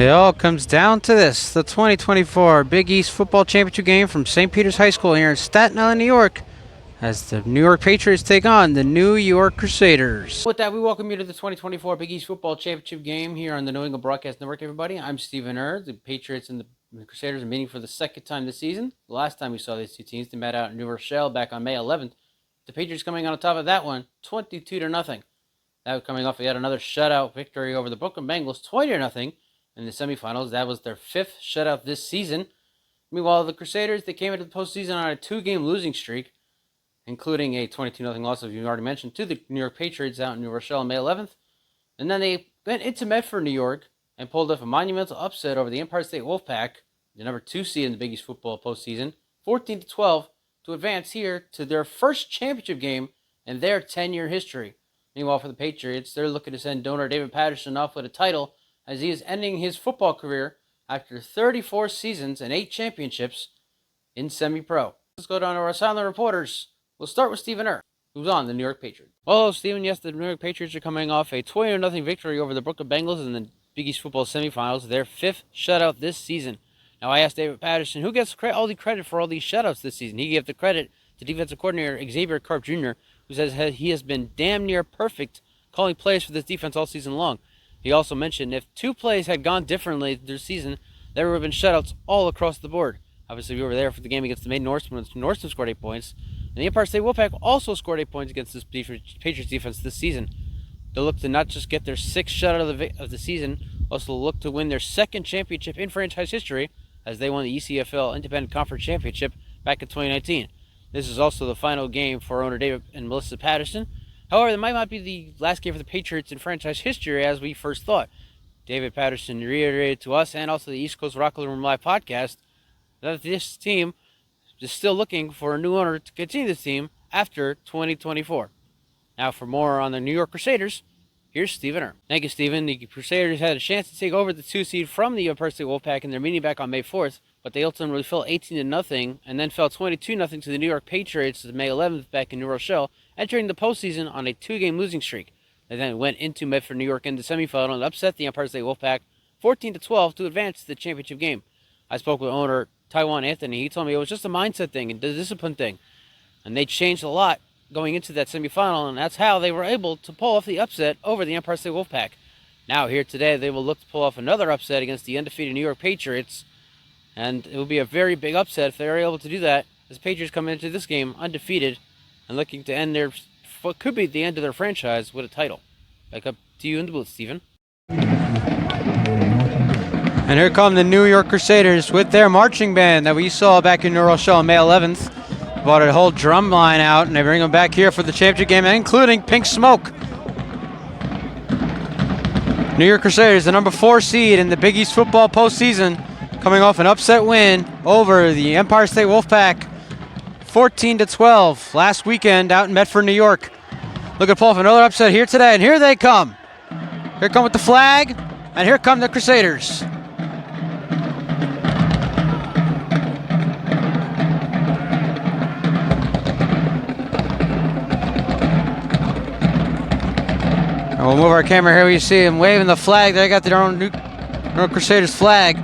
It all comes down to this, the 2024 Big East Football Championship game from St. Peter's High School here in Staten Island, New York, as the New York Patriots take on the New York Crusaders. With that, we welcome you to the 2024 Big East Football Championship game here on the New England Broadcast Network, everybody. I'm Stephen Err. The Patriots and the Crusaders are meeting for the second time this season. The last time we saw these two teams, they met out in New Rochelle back on May 11th. The Patriots coming on top of that one, 22-0. That was coming off yet another shutout victory over the Brooklyn Bengals, 20-0. In the semifinals. That was their fifth shutout this season. Meanwhile, the Crusaders, they came into the postseason on a two-game losing streak, including a 22-0 loss, as you already mentioned, to the New York Patriots out in New Rochelle on May 11th. And then they went into Medford, New York, and pulled off a monumental upset over the Empire State Wolfpack, the number 2 seed in the Big East football postseason, 14-12, to advance here to their first championship game in their 10-year history. Meanwhile, for the Patriots, they're looking to send donor David Patterson off with a title, as he is ending his football career after 34 seasons and 8 championships in semi-pro. Let's go down to our silent reporters. We'll start with Stephen Err, who's on the New York Patriots. Well, Stephen, yes, the New York Patriots are coming off a 20-0 victory over the Brooklyn Bengals in the Big East football semifinals, their 5th shutout this season. Now, I asked David Patterson, who gets all the credit for all these shutouts this season? He gave the credit to defensive coordinator Xavier Carp Jr., who says he has been damn near perfect calling plays for this defense all season long. He also mentioned if 2 plays had gone differently this season, there would have been shutouts all across the board. Obviously, we were there for the game against the Maine Norsemen. Norsemen scored 8 points. And the Empire State Wolfpack also scored 8 points against this Patriots defense this season. They'll look to not just get their 6th shutout of the season, also look to win their 2nd championship in franchise history, as they won the ECFL Independent Conference Championship back in 2019. This is also the final game for owner David and Melissa Patterson. However, it might not be the last game for the Patriots in franchise history as we first thought. David Patterson reiterated to us and also the East Coast Rocker Room Live podcast that this team is still looking for a new owner to continue this team after 2024. Now, for more on the New York Crusaders, here's Stephen Err. Thank you, Stephen. The Crusaders had a chance to take over the 2 seed from the Empire State Wolfpack in their meeting back on May 4th, but they ultimately fell 18-0 and then fell 22-0 to the New York Patriots on May 11th back in New Rochelle, entering the postseason on a 2-game losing streak. They then went into Medford, New York in the semifinal and upset the Empire State Wolfpack 14-12 to advance to the championship game. I spoke with owner Taiwan Anthony. He told me it was just a mindset thing and a discipline thing, and they changed a lot going into that semifinal, and that's how they were able to pull off the upset over the Empire State Wolfpack. Now, here today, they will look to pull off another upset against the undefeated New York Patriots, and it will be a very big upset if they are able to do that, as the Patriots come into this game undefeated and looking to end what could be the end of their franchise with a title. Back up to you in the booth, Stephen. And here come the New York Crusaders with their marching band that we saw back in New Rochelle on May 11th. Brought a whole drum line out, and they bring them back here for the championship game, including Pink Smoke. New York Crusaders, the number 4 seed in the Big East football postseason, coming off an upset win over the Empire State Wolfpack, 14-12 last weekend out in Medford, New York. Looking to pull off another upset here today, and here they come. Here come with the flag, and here come the Crusaders. And we'll move our camera here. We see them waving the flag. They got their own New York Crusaders flag.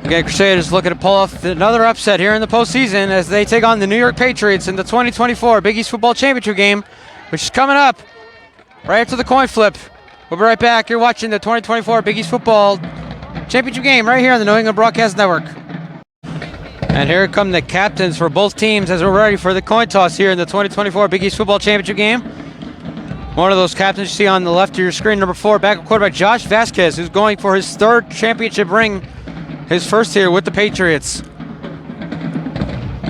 Again, Crusaders looking to pull off another upset here in the postseason as they take on the New York Patriots in the 2024 Big East Football Championship game, which is coming up right after the coin flip. We'll be right back. You're watching the 2024 Big East Football Championship game right here on the New England Broadcast Network. And here come the captains for both teams as we're ready for the coin toss here in the 2024 Big East Football Championship game. One of those captains you see on the left of your screen, number 4, backup quarterback Josh Vasquez, who's going for his 3rd championship ring, his first here with the Patriots.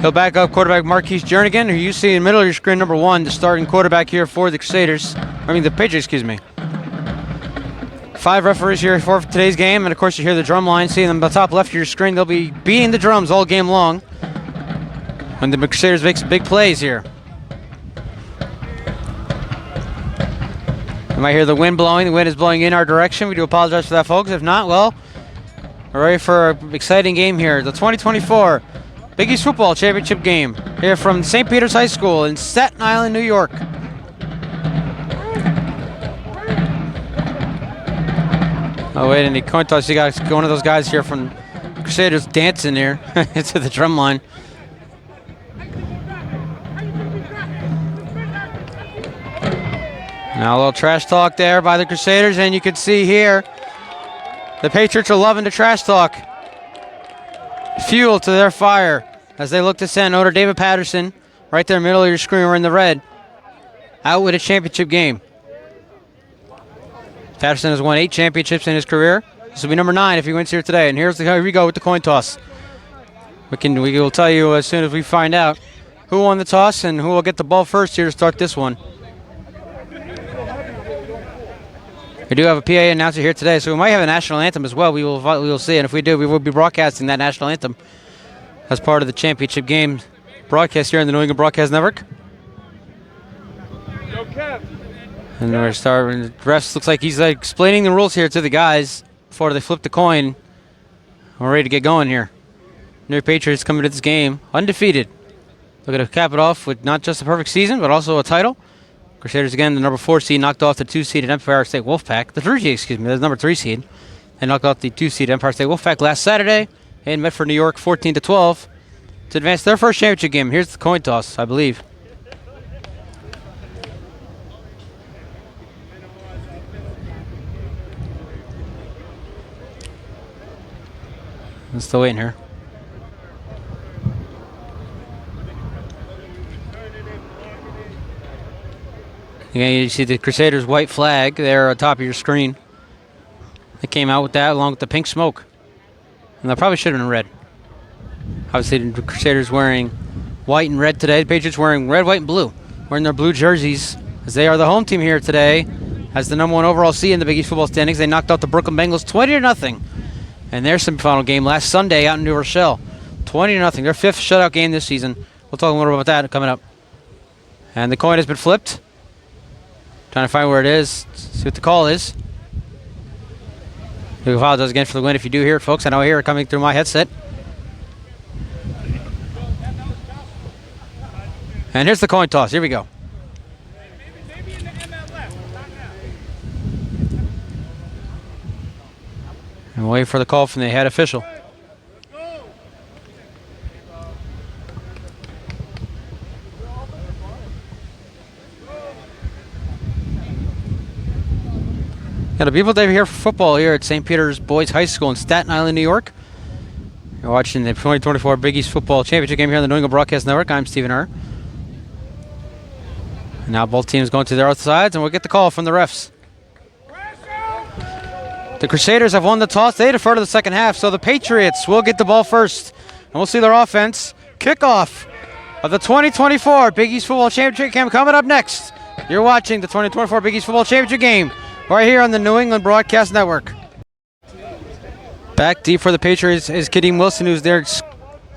He'll back up quarterback Marquise Jernigan, who you see in the middle of your screen, number 1, the starting quarterback here for the Crusaders. The Patriots, excuse me. 5 referees here for today's game, and of course you hear the drum line. See them on the top left of your screen. They'll be beating the drums all game long when the Crusaders make some big plays here. You might hear the wind blowing. The wind is blowing in our direction. We do apologize for that, folks. If not, well, we're ready for an exciting game here. The 2024 Big East Football Championship game here from St. Peter's High School in Staten Island, New York. Oh, wait, and the coin toss, you got one of those guys here from Crusaders dancing here into the drum line. Now a little trash talk there by the Crusaders, and you can see here the Patriots are loving the trash talk. Fuel to their fire as they look to send Notre David Patterson, right there in the middle of your screen, we're in the red, out with a championship game. Patterson has won 8 championships in his career. This will be number 9 if he wins here today. And here we go with the coin toss. We will tell you as soon as we find out who won the toss and who will get the ball first here to start this one. We do have a PA announcer here today, so we might have a national anthem as well. We will see, and if we do, we will be broadcasting that national anthem as part of the championship game broadcast here on the New England Broadcast Network. And we're starting. The refs looks like he's explaining the rules here to the guys before they flip the coin. We're ready to get going here. New York Patriots coming to this game undefeated. Looking to cap it off with not just a perfect season, but also a title. Crusaders again, the number 4 seed, knocked off the 2-seeded Empire State Wolfpack. The 3 seed, excuse me, the number 3 seed. And knocked off the 2-seeded Empire State Wolfpack last Saturday in Medford, New York, 14-12 to advance their first championship game. Here's the coin toss, I believe. I'm still waiting here. Again, you see the Crusaders' white flag there on top of your screen. They came out with that along with the pink smoke. And that probably should have been red. Obviously, the Crusaders wearing white and red today. The Patriots wearing red, white, and blue. Wearing their blue jerseys as they are the home team here today as the number 1 overall seed in the Big East football standings. They knocked out the Brooklyn Bengals 20-0 in their semifinal game last Sunday out in New Rochelle. 20-0, their 5th shutout game this season. We'll talk a little about that coming up. And the coin has been flipped. Trying to find where it is, see what the call is. We apologize again for the wind if you do hear it, folks. I know I hear it coming through my headset. And here's the coin toss. Here we go. And wait for the call from the head official. Got a people day here for football here at St. Peter's Boys High School in Staten Island, New York. You're watching the 2024 Big East Football Championship game here on the New England Broadcast Network. I'm Stephen Herr. And now both teams going to their other sides, and we'll get the call from the refs. The Crusaders have won the toss. They defer to the second half, so the Patriots will get the ball first. And we'll see their offense. Kickoff of the 2024 Big East Football Championship game coming up next. You're watching the 2024 Big East Football Championship game right here on the New England Broadcast Network. Back deep for the Patriots is Kadeem Wilson, who's there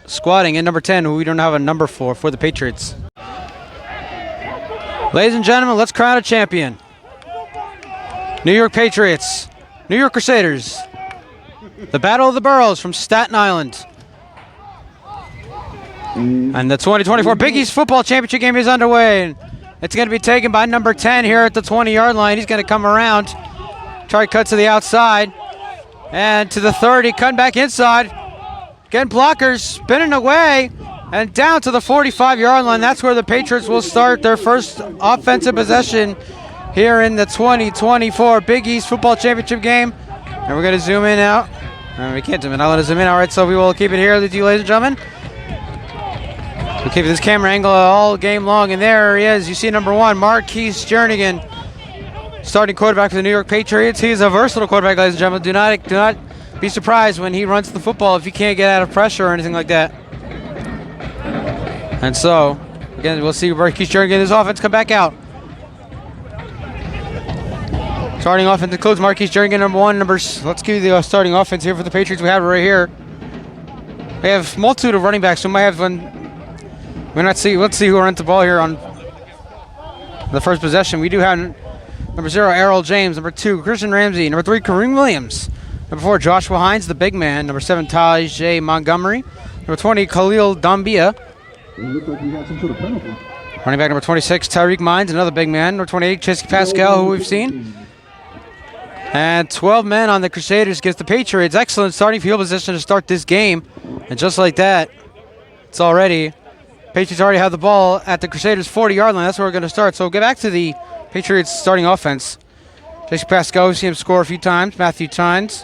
squatting, and number 10, who we don't have a number for the Patriots. Ladies and gentlemen, let's crown a champion. New York Patriots, New York Crusaders. The Battle of the Boroughs from Staten Island. And the 2024 Big East Football Championship game is underway. It's going to be taken by number 10 here at the 20-yard line. He's going to come around, try to cut to the outside, and to the 30, cutting back inside, getting blockers, spinning away, and down to the 45-yard line. That's where the Patriots will start their first offensive possession here in the 2024 Big East Football Championship game. And we're going to zoom in out. We can't zoom in. I'll let us zoom in. All right, so we will keep it here with you, ladies and gentlemen. We'll keep this camera angle all game long, and there he is. You see number 1, Marquise Jernigan, starting quarterback for the New York Patriots. He's a versatile quarterback, ladies and gentlemen. Do not be surprised when he runs the football if he can't get out of pressure or anything like that. And so, again, we'll see Marquise Jernigan, his offense, come back out. Starting offense includes Marquise Jernigan, number 1. Let's give you the starting offense here for the Patriots. We have it right here. We have a multitude of running backs. We might have one. Let's see who runs the ball here on the first possession. We do have number 0, Errol James. Number 2, Christian Ramsey. Number 3, Kareem Williams. Number 4, Joshua Hines, the big man. Number 7, Tajay Montgomery. Number 20, Khalil Dambia. It looked like we had some sort of penalty. Running back number 26, Tyreek Mines, another big man. Number 28, Chesky Pascal, who we've seen. And 12 men on the Crusaders gives the Patriots excellent starting field position to start this game. And just like that, Patriots already have the ball at the Crusaders' 40-yard line. That's where we're going to start. So we'll get back to the Patriots starting offense. Jason Pascal, we've seen him score a few times. Matthew Tynes.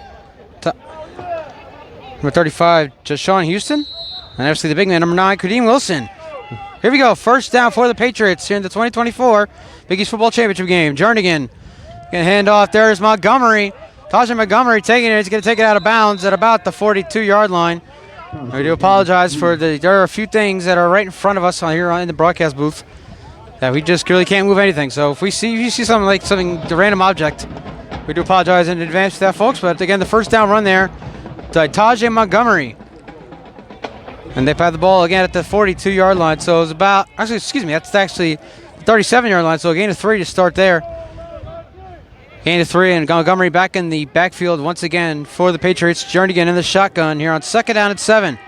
Number 35, Jashawn Houston. And obviously the big man, number 9, Kadeem Wilson. Here we go. First down for the Patriots here in the 2024 Big East Football Championship game. Jernigan going to hand off. There's Montgomery. Tajah Montgomery taking it. He's going to take it out of bounds at about the 42-yard line. We do apologize for there are a few things that are right in front of us here in the broadcast booth that we just really can't move anything. So if you see something, the random object, we do apologize in advance for that, folks. But again, the first down run there to Tajah Montgomery. And they've had the ball again at the 42-yard line. So it was that's actually the 37-yard line. So a gain of 3 to start there. Gain of 3, and Montgomery back in the backfield once again for the Patriots. Jernigan in the shotgun here on second down at 7.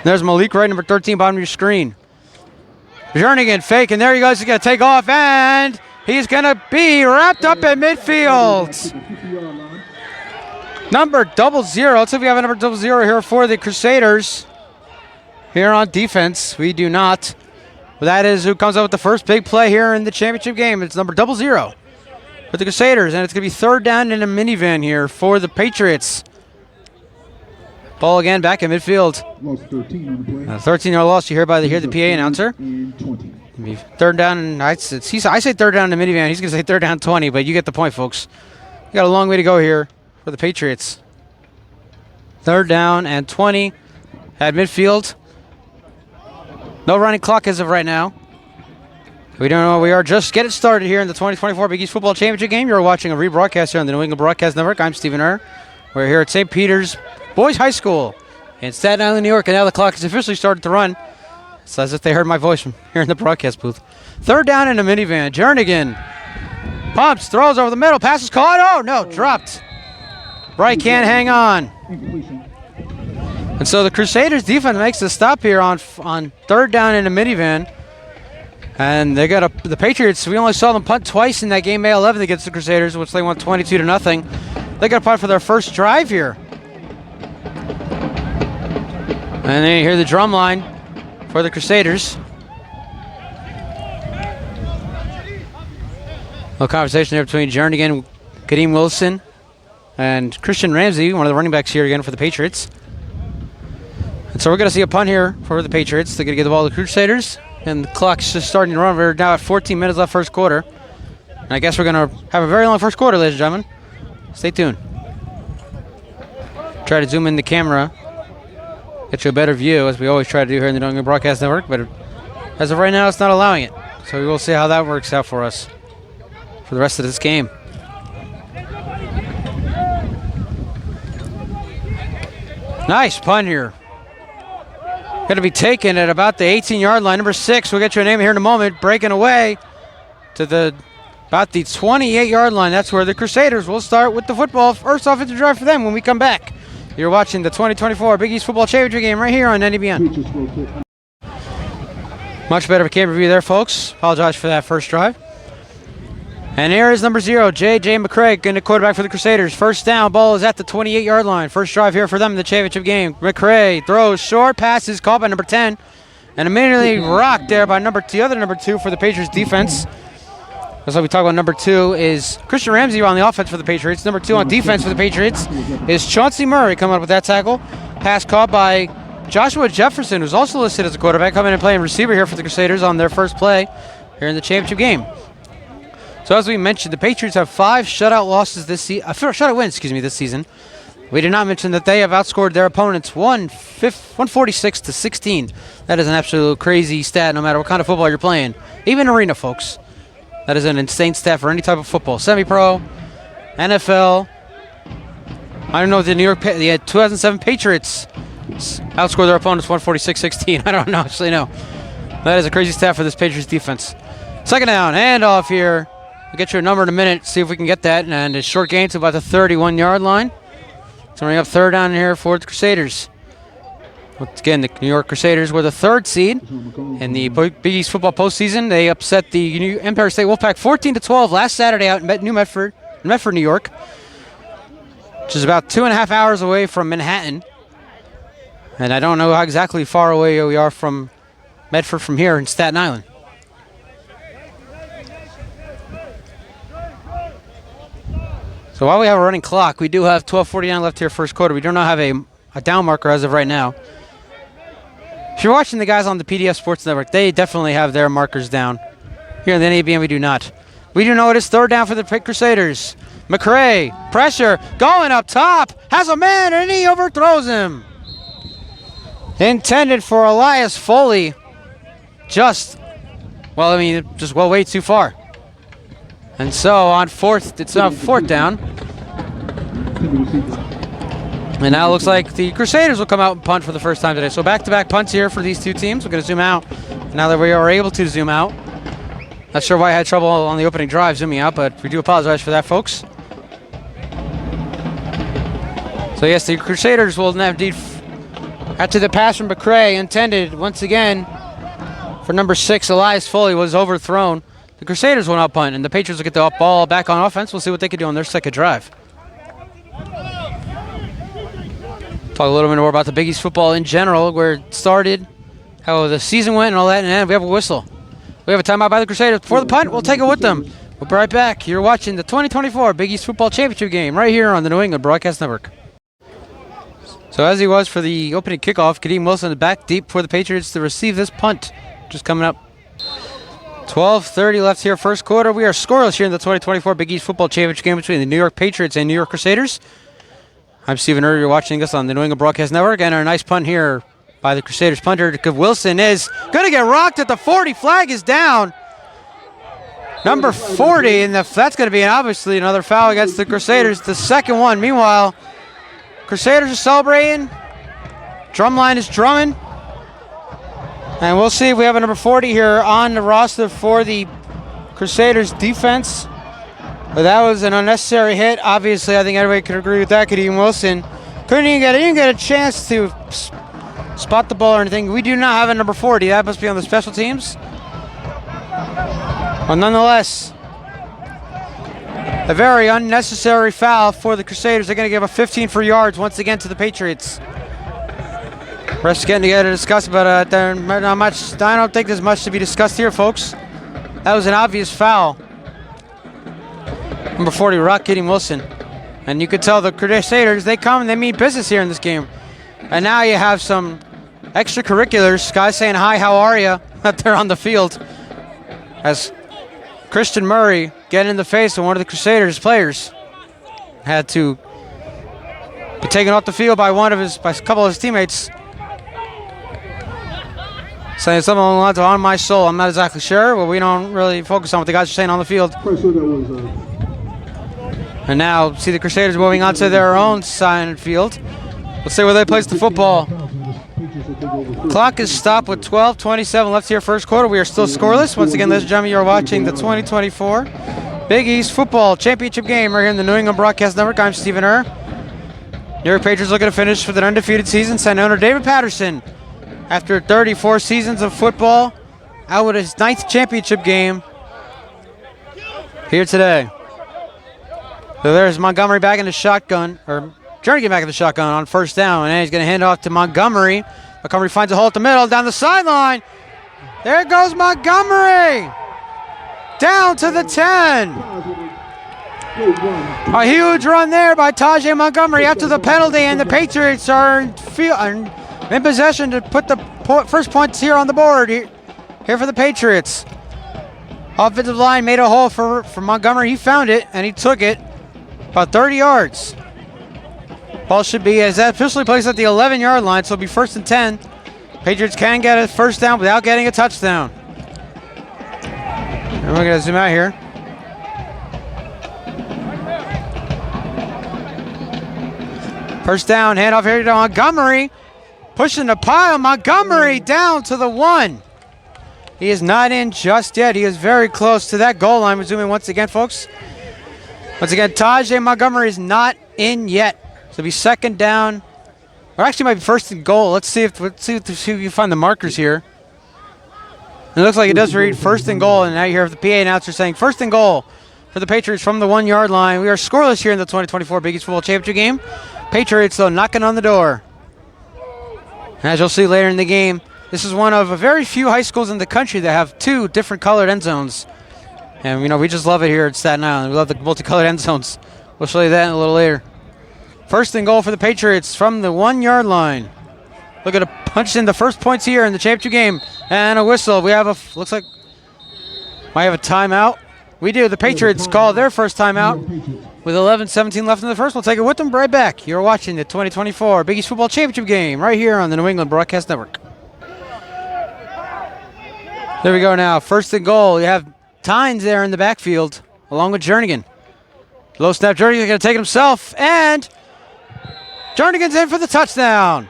There's Malik Wright, number 13, bottom of your screen. Jernigan fake, and there he goes. He's going to take off, and he's going to be wrapped up in midfield. Number 00. Let's see if we have a number 00 here for the Crusaders. Here on defense, we do not. Well, that is who comes up with the first big play here in the championship game. It's number 00 for the Crusaders, and it's going to be third down in a minivan here for the Patriots. Ball again back in midfield. Lost 13 on the play. 13-yard loss. You hear the PA announcer. Third down, and I say third down in the minivan. He's going to say third down 20, but you get the point, folks. You got a long way to go here for the Patriots. Third down and 20 at midfield. No running clock as of right now. We don't know. We are just getting started here in the 2024 Big East Football Championship game. You're watching a rebroadcast here on the New England Broadcast Network. I'm Stephen Err. We're here at St. Peter's Boys High School in Staten Island, New York, and now the clock has officially started to run. It's as if they heard my voice from here in the broadcast booth. Third down in a minivan. Jernigan pumps, throws over the middle, passes caught. Oh no, dropped. Bright can't hang on. And so the Crusaders defense makes a stop here on third down in a minivan. And they got the Patriots, we only saw them punt twice in that game, May 11th against the Crusaders, which they won 22-0. They got a punt for their first drive here. And then you hear the drum line for the Crusaders. A little conversation there between Jernigan, Kadeem Wilson, and Christian Ramsey, one of the running backs here again for the Patriots. And so we're going to see a punt here for the Patriots. They're going to get the ball to the Crusaders. And the clock's just starting to run. We're now at 14 minutes left first quarter. And I guess we're going to have a very long first quarter, ladies and gentlemen. Stay tuned. Try to zoom in the camera. Get you a better view, as we always try to do here in the New England Broadcast Network. But as of right now, it's not allowing it. So we will see how that works out for us for the rest of this game. Nice punt here. Going to be taken at about the 18-yard line. Number 6, we'll get you a name here in a moment. Breaking away to about the 28-yard line. That's where the Crusaders will start with the football. First offensive drive for them when we come back. You're watching the 2024 Big East Football Championship game right here on NEBN. Much better of a camera view there, folks. Apologize for that first drive. And here is number 0, J.J. McCrae, in the quarterback for the Crusaders. First down, ball is at the 28-yard line. First drive here for them in the championship game. McCrae throws short, passes caught by number 10, and immediately rocked there by the other number 2 for the Patriots defense. That's why we talk about number 2 is Christian Ramsey on the offense for the Patriots. Number 2 on defense for the Patriots is Chauncey Murray coming up with that tackle. Pass caught by Joshua Jefferson, who's also listed as a quarterback, coming in and playing receiver here for the Crusaders on their first play here in the championship game. So as we mentioned, the Patriots have 5 shutout losses this season. Shutout wins, this season. We did not mention that they have outscored their opponents 146-16. That is an absolute crazy stat, no matter what kind of football you're playing. Even arena, folks. That is an insane stat for any type of football. Semi-pro, NFL. I don't know if the 2007 Patriots outscored their opponents 146-16. I don't know, actually, no. That is a crazy stat for this Patriots defense. Second down, handoff here. We'll get you a number in a minute, see if we can get that. And a short gain to about the 31-yard line. So we're up third down here for the Crusaders. Once again, the New York Crusaders were the 3rd seed in the Big East football postseason. They upset the New Empire State Wolfpack 14-12 last Saturday out in New Medford, New York, which is about 2.5 hours away from Manhattan. And I don't know how exactly far away we are from Medford from here in Staten Island. So while we have a running clock, we do have 12:49 left here first quarter. We do not have a down marker as of right now. If you're watching the guys on the PDF Sports Network, they definitely have their markers down. Here in the NABN, we do not. We do know it is 3rd down for the Crusaders. McRae, pressure, going up top, has a man, and he overthrows him. Intended for Elias Foley. Just way too far. And so on 4th down. And now it looks like the Crusaders will come out and punt for the first time today. So back-to-back punts here for these two teams. We're going to zoom out. Now that we are able to zoom out. Not sure why I had trouble on the opening drive zooming out, but we do apologize for that, folks. So yes, the Crusaders will indeed, after the pass from McRae, intended once again for number 6, Elias Foley, was overthrown. The Crusaders will now punt, and the Patriots will get the ball back on offense. We'll see what they can do on their second drive. Talk a little bit more about the Big East football in general, where it started, how the season went, and all that, and then we have a whistle. We have a timeout by the Crusaders. Before the punt, we'll take it with them. We'll be right back. You're watching the 2024 Big East Football Championship game right here on the New England Broadcast Network. So as he was for the opening kickoff, Kadeem Wilson is back deep for the Patriots to receive this punt. Just coming up. 12:30 left here first quarter. We are scoreless here in the 2024 Big East Football Championship game between the New York Patriots and New York Crusaders. I'm Stephen Err. You're watching us on the New England Broadcast Network, and our nice punt here by the Crusaders punter. Wilson is going to get rocked at the 40. Flag is down. Number 40, and that's going to be obviously another foul against the Crusaders. The second one. Meanwhile, Crusaders are celebrating. Drumline is drumming. And we'll see if we have a number 40 here on the roster for the Crusaders defense. But that was an unnecessary hit. Obviously, I think everybody could agree with that. Kadeem Wilson he didn't get a chance to spot the ball or anything. We do not have a number 40. That must be on the special teams. But nonetheless, a very unnecessary foul for the Crusaders. They're going to give a 15 for yards once again to the Patriots. Refs getting together to discuss, but not much. I don't think there's much to be discussed here, folks. That was an obvious foul. Number 40, Kadeem Wilson. And you could tell the Crusaders, they come and they mean business here in this game. And now you have some extracurriculars, guys saying, hi, how are you, out there on the field. As Christian Murray getting in the face of one of the Crusaders players. Had to be taken off the field by a couple of his teammates. Saying something along the lines of "on my soul." I'm not exactly sure, but we don't really focus on what the guys are saying on the field. And now see the Crusaders moving on to their own side of the field. Let's see where they place the football. Clock is stopped with 12:27 left here first quarter. We are still scoreless. Once again, ladies and gentlemen, you're watching the 2024 Big East Football Championship game right here in the New England Broadcast Network. I'm Stephen Err. New York Patriots looking to finish with an undefeated season. Sent owner David Patterson, after 34 seasons of football, out with his 9th championship game here today. So there's Montgomery back in the shotgun, or Jernigan back in the shotgun on first down, and he's going to hand off to Montgomery. Montgomery finds a hole at the middle, down the sideline. There goes Montgomery, down to the 10. A huge run there by Tajay Montgomery after the penalty, and the Patriots are in possession to put the first points here on the board here for the Patriots. Offensive line made a hole for Montgomery. He found it, and he took it about 30 yards. Ball should be officially placed at the 11-yard line, so it'll be 1st and 10. Patriots can get a first down without getting a touchdown. And we're going to zoom out here. First down, handoff here to Montgomery. Pushing the pile, Montgomery down to the 1. He is not in just yet. He is very close to that goal line. We're zooming once again, folks. Once again, Tajay Montgomery is not in yet. So it'll be 2nd down Or actually, might be first and goal. Let's see if we can find the markers here. And it looks like it does read first and goal, and now you hear the PA announcer saying first and goal for the Patriots from the 1 yard line. We are scoreless here in the 2024 Big East Football Championship game. Patriots, though, knocking on the door. As you'll see later in the game, this is one of a very few high schools in the country that have 2 different colored end zones. And, we just love it here at Staten Island. We love the multicolored end zones. We'll show you that in a little later. First and goal for the Patriots from the 1 yard line. Look at a punch in the first points here in the championship game. And a whistle. We have looks like, might have a timeout. We do. The Patriots call their first timeout with 11:17 left in the first. We'll take it with them right back. You're watching the 2024 Big East Football Championship game right here on the New England Broadcast Network. There we go now. First and goal. You have Tynes there in the backfield along with Jernigan. Low snap. Jernigan's going to take it himself. And Jernigan's in for the touchdown.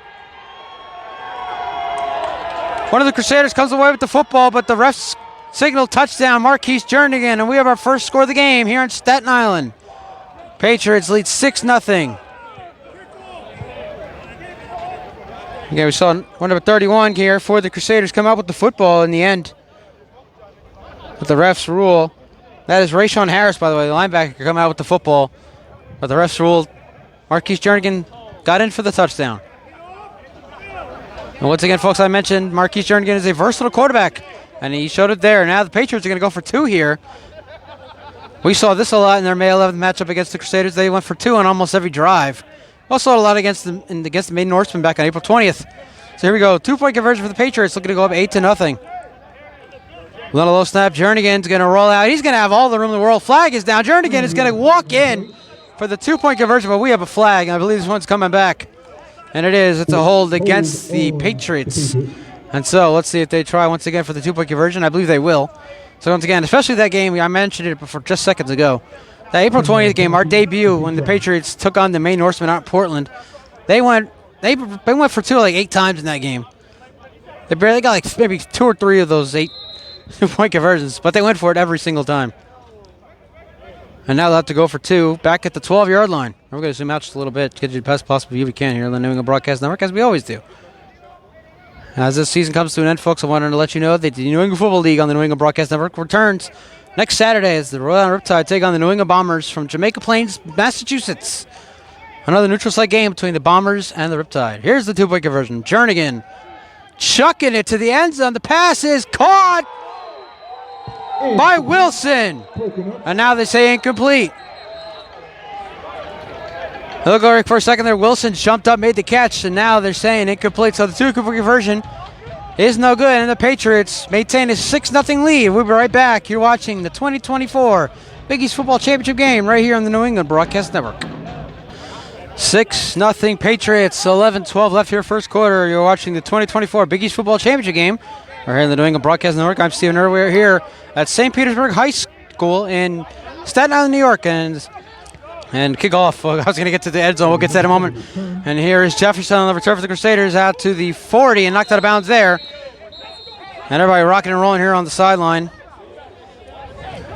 One of the Crusaders comes away with the football, but the refs signal touchdown, Marquise Jernigan, and we have our first score of the game here in Staten Island. Patriots lead 6-0. Okay, we saw number 31 here for the Crusaders come out with the football in the end. But the refs rule. That is Rayshawn Harris, by the way, the linebacker, come out with the football. But the refs ruled Marquise Jernigan got in for the touchdown. And once again, folks, I mentioned Marquise Jernigan is a versatile quarterback, and he showed it there. Now the Patriots are going to go for 2 here. We saw this a lot in their May 11th matchup against the Crusaders. They went for 2 on almost every drive. Also a lot against the Maine Norsemen back on April 20th. So here we go, 2-point conversion for the Patriots, looking to go up 8-0. Little low snap, Jernigan's going to roll out. He's going to have all the room in the world. Flag is down. Jernigan is going to walk in for the 2-point conversion, but we have a flag, and I believe this one's coming back. And it is. It's a hold against the Patriots. And so let's see if they try once again for the 2-point conversion. I believe they will. So once again, especially that game, I mentioned it before just seconds ago. That April 20th game, our debut when the Patriots took on the Maine Norsemen out in Portland, they went for 2 like 8 times in that game. They barely got like maybe 2 or 3 of those 8 2-point conversions, but they went for it every single time. And now they'll have to go for 2 back at the 12-yard line. We're going to zoom out just a little bit to get you the best possible view we can here on the New England Broadcast Network, as we always do. As this season comes to an end, folks, I wanted to let you know that the New England Football League on the New England Broadcast Network returns next Saturday as the Rhode Island Riptide take on the New England Bombers from Jamaica Plains, Massachusetts. Another neutral site game between the Bombers and the Riptide. Here's the 2-point conversion. Jernigan chucking it to the end zone. The pass is caught by Wilson. And now they say incomplete. Look over for a second there. Wilson jumped up, made the catch, and now they're saying incomplete. So the 2-point conversion is no good, and the Patriots maintain a 6-0 lead. We'll be right back. You're watching the 2024 Big East Football Championship game right here on the New England Broadcast Network. 6-0 Patriots, 11-12 left here first quarter. You're watching the 2024 Big East Football Championship game. We're here in the New England Broadcast Network. I'm Stephen Earl. We're here at St. Petersburg High School in Staten Island, New York, and kickoff. I was going to get to the end zone. We'll get to that in a moment. And here is Jefferson on the return for the Crusaders out to the 40 and knocked out of bounds there. And everybody rocking and rolling here on the sideline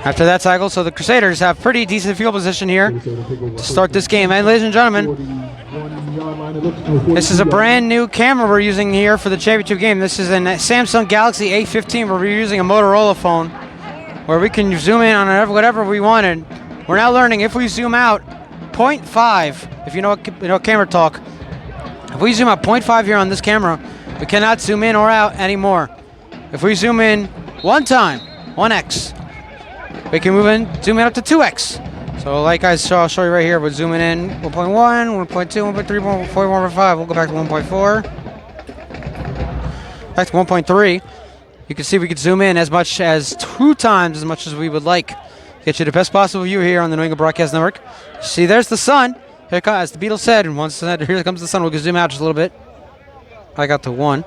after that tackle. So the Crusaders have pretty decent field position here to start this game. And ladies and gentlemen, this is a brand new camera we're using here for the championship game. This is a Samsung Galaxy A15 where we're using a Motorola phone where we can zoom in on whatever we wanted. We're now learning if we zoom out 0.5, if you know camera talk, if we zoom out 0.5 here on this camera, we cannot zoom in or out anymore. If we zoom in one time, 1x, we can zoom in up to 2x. So like I'll show you right here, we're zooming in 1.1, 1.2, 1.3, 1.4, 1.5. We'll go back to 1.4, back to 1.3. You can see we could zoom in as much as 2 times as much as we would like. Get you the best possible view here on the New England Broadcast Network. See, there's the sun. Here comes, as the Beatles said, and once here comes the sun. We'll zoom out just a little bit. I got to 1.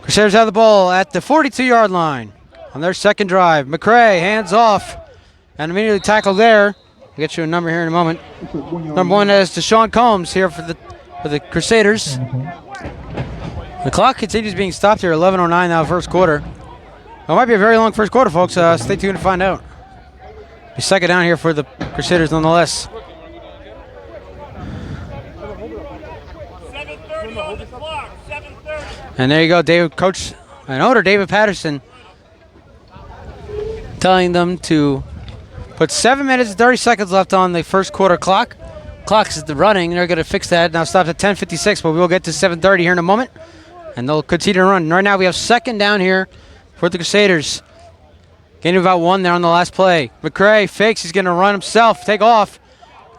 Crusaders have the ball at the 42-yard line on their second drive. McCray hands off and immediately tackled there. I'll get you a number here in a moment. Number 1 is Deshaun Combs here for the Crusaders. The clock continues being stopped here. 11:09 now, first quarter. It might be a very long first quarter, folks. Stay tuned to find out. We second down here for the Crusaders nonetheless. And there you go, Coach and owner David Patterson telling them to put 7 minutes and 30 seconds left on the first quarter clock. Clock's running. They're going to fix that. Now stopped at 10:56, but we'll get to 7:30 here in a moment. And they'll continue to run. Right now we have second down here for the Crusaders. Gain of about 1 there on the last play. McCray fakes. He's going to run himself, take off.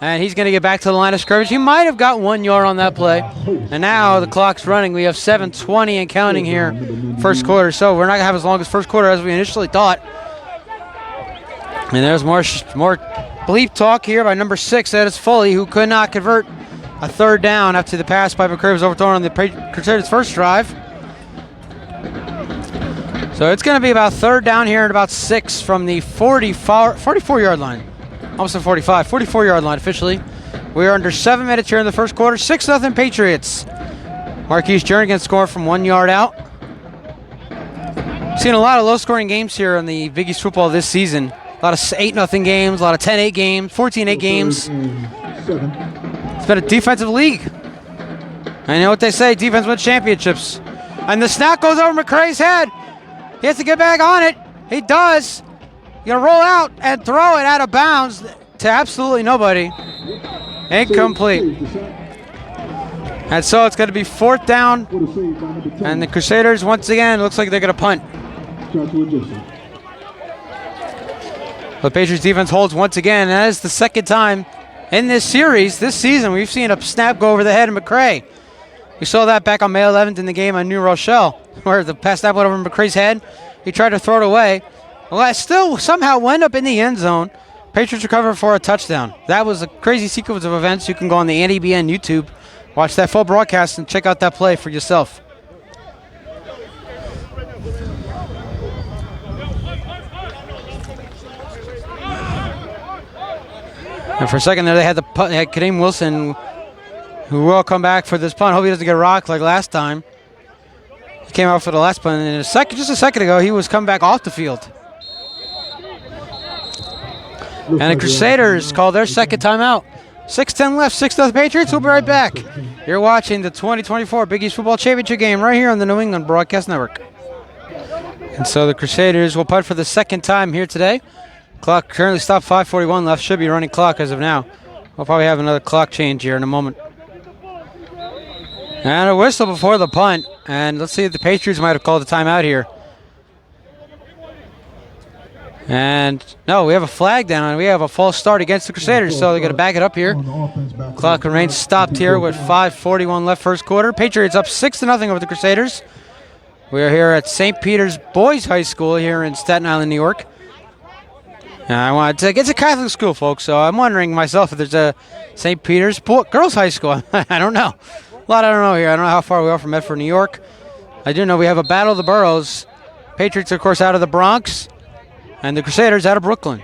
And he's going to get back to the line of scrimmage. He might have got 1 yard on that play. And now the clock's running. We have 7:20 and counting here first quarter. So we're not going to have as long as first quarter as we initially thought. And there's more bleep talk here by number 6, that is Foley, who could not convert a third down after the pass by McCray was overthrown on the Crusaders' first drive. So it's going to be about third down here at about 6 from the 44-yard line. Almost the 44-yard line officially. We are under 7 minutes here in the first quarter. 6-0 Patriots. Marquise Jernigan scored from 1 yard out. Seen a lot of low-scoring games here in the Big East football this season. A lot of 8-0 games, a lot of 10-8 games, 14-8 games. It's been a defensive league. I know what they say, defense wins championships. And the snap goes over McCray's head. He has to get back on it. He does. He's going to roll out and throw it out of bounds to absolutely nobody. Incomplete. And so it's going to be fourth down. And the Crusaders, once again, looks like they're going to punt. The Patriots defense holds once again. That is the second time in this series, this season, we've seen a snap go over the head of McCray. We saw that back on May 11th in the game on New Rochelle, where the pass snap went over McCray's head. He tried to throw it away. Well, it still somehow went up in the end zone. Patriots recovered for a touchdown. That was a crazy sequence of events. You can go on the Andy BN YouTube, watch that full broadcast, and check out that play for yourself. And for a second there, they had Kadeem Wilson, who will come back for this punt. Hope he doesn't get rocked like last time. He came out for the last punt, and just a second ago, he was coming back off the field. And the Crusaders call their second timeout. 6:10 left, 6-0 Patriots. We'll be right back. You're watching the 2024 Big East Football Championship game right here on the New England Broadcast Network. And so the Crusaders will punt for the second time here today. Clock currently stopped, 5:41 left. Should be running clock as of now. We'll probably have another clock change here in a moment. And a whistle before the punt. And let's see if the Patriots might have called a timeout here. And no, we have a flag down. We have a false start against the Crusaders, so they're going to back it up here. Clock remains stopped here with 5:41 left first quarter. Patriots up 6-0 over the Crusaders. We are here at St. Peter's Boys High School here in Staten Island, New York. And it's a Catholic school, folks, so I'm wondering myself if there's a St. Peter's Girls High School. I don't know. A lot I don't know here. I don't know how far we are from Medford, New York. I do know we have a battle of the boroughs. Patriots, of course, out of the Bronx, and the Crusaders out of Brooklyn.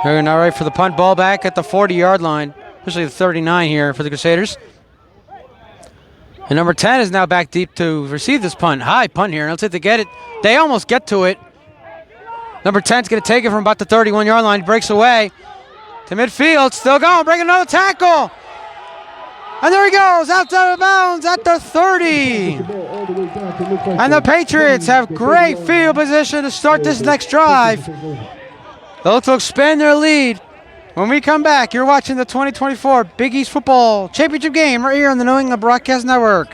They're now ready for the punt, ball back at the 40-yard line, especially the 39 here for the Crusaders. And number 10 is now back deep to receive this punt. High punt here. Let's see if they get it. They almost get to it. Number 10's going to take it from about the 31-yard line. Breaks away to midfield. Still going. Breaking another tackle. And there he goes. Outside of bounds at the 30. And the Patriots have great field position to start this next drive. They look to expand their lead. When we come back, you're watching the 2024 Big East Football Championship game right here on the New England Broadcast Network.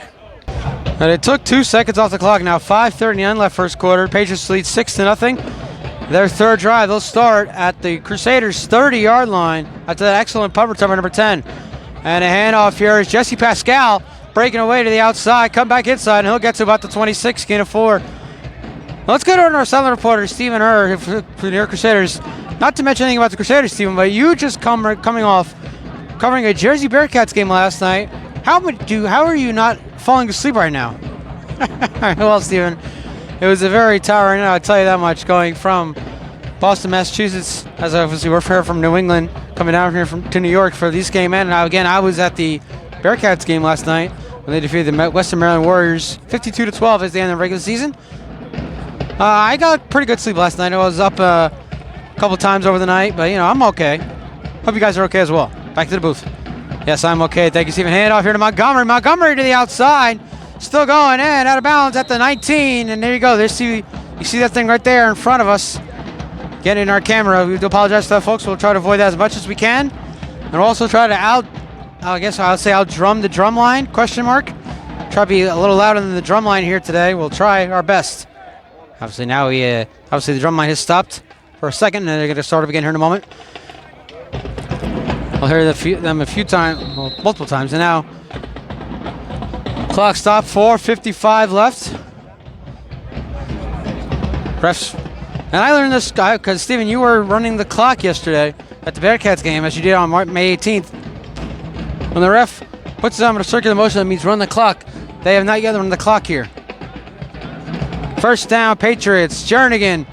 And it took 2 seconds off the clock now. 5:39 left first quarter. Patriots lead 6-0. Their third drive, they'll start at the Crusaders' 30-yard line after that excellent punt return by number 10. And a handoff here is Jesse Pascal breaking away to the outside. Come back inside, and he'll get to about the 26, gain of 4. Let's go to our Southern reporter, Stephen Err, for the New York Crusaders. Not to mention anything about the Crusaders, Stephen, but you just coming off covering a Jersey Bearcats game last night. How are you not falling asleep right now? Well, Stephen, it was a very tiring night, I'll tell you that much, going from Boston, Massachusetts, as obviously we're here from New England, coming down here to New York for this game. And again, I was at the Bearcats game last night when they defeated the Western Maryland Warriors 52-12 as the end of the regular season. I got pretty good sleep last night. I was up a couple times over the night, but I'm okay. Hope you guys are okay as well. Back to the booth. Yes, I'm okay. Thank you, Stephen. Hand off here to Montgomery. Montgomery to the outside. Still going in, out of bounds at the 19. And there you go. You see that thing right there in front of us. Getting in our camera. We do apologize to that, folks. We'll try to avoid that as much as we can. And we'll also try to outdrum the drum line, question mark. Try to be a little louder than the drum line here today. We'll try our best. Obviously now obviously the drum line has stopped for a second, and then they're going to start up again here in a moment. I'll hear them a few times, well, multiple times, and now clock stop, 4:55 left. Refs, and I learned this guy because Steven, you were running the clock yesterday at the Bearcats game, as you did on May 18th. When the ref puts them in a circular motion, that means run the clock. They have not yet run the clock here. First down, Patriots. Jernigan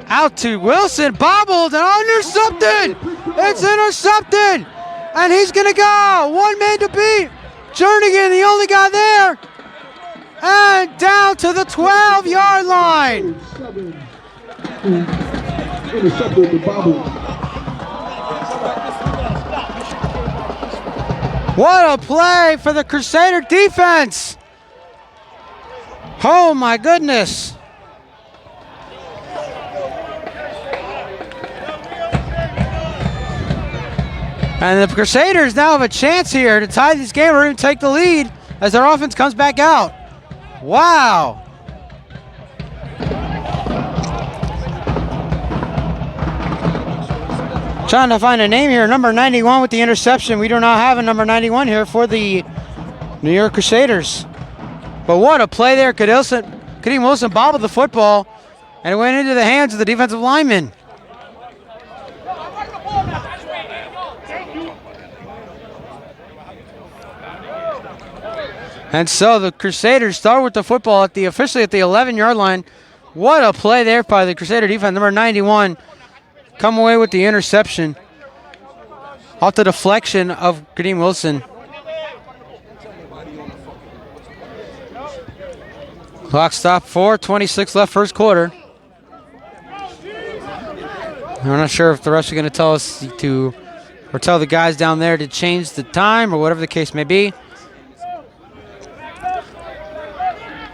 out to Wilson, bobbled and intercepted. It's intercepted, and he's gonna go. One man to beat. Jernigan, the only guy there, and down to the 12-yard line. Intercepted the bobble. What a play for the Crusader defense. Oh my goodness. And the Crusaders now have a chance here to tie this game or even take the lead as their offense comes back out. Wow. Trying to find a name here, number 91 with the interception. We do not have a number 91 here for the New York Crusaders. But what a play there. Kadeem Wilson bobbled the football, and it went into the hands of the defensive lineman. And so the Crusaders start with the football officially at the 11-yard line. What a play there by the Crusader defense, number 91. Come away with the interception off the deflection of Kadeem Wilson. Clock stop, 4:26 left first quarter. I'm not sure if the refs are going to tell us or tell the guys down there to change the time or whatever the case may be.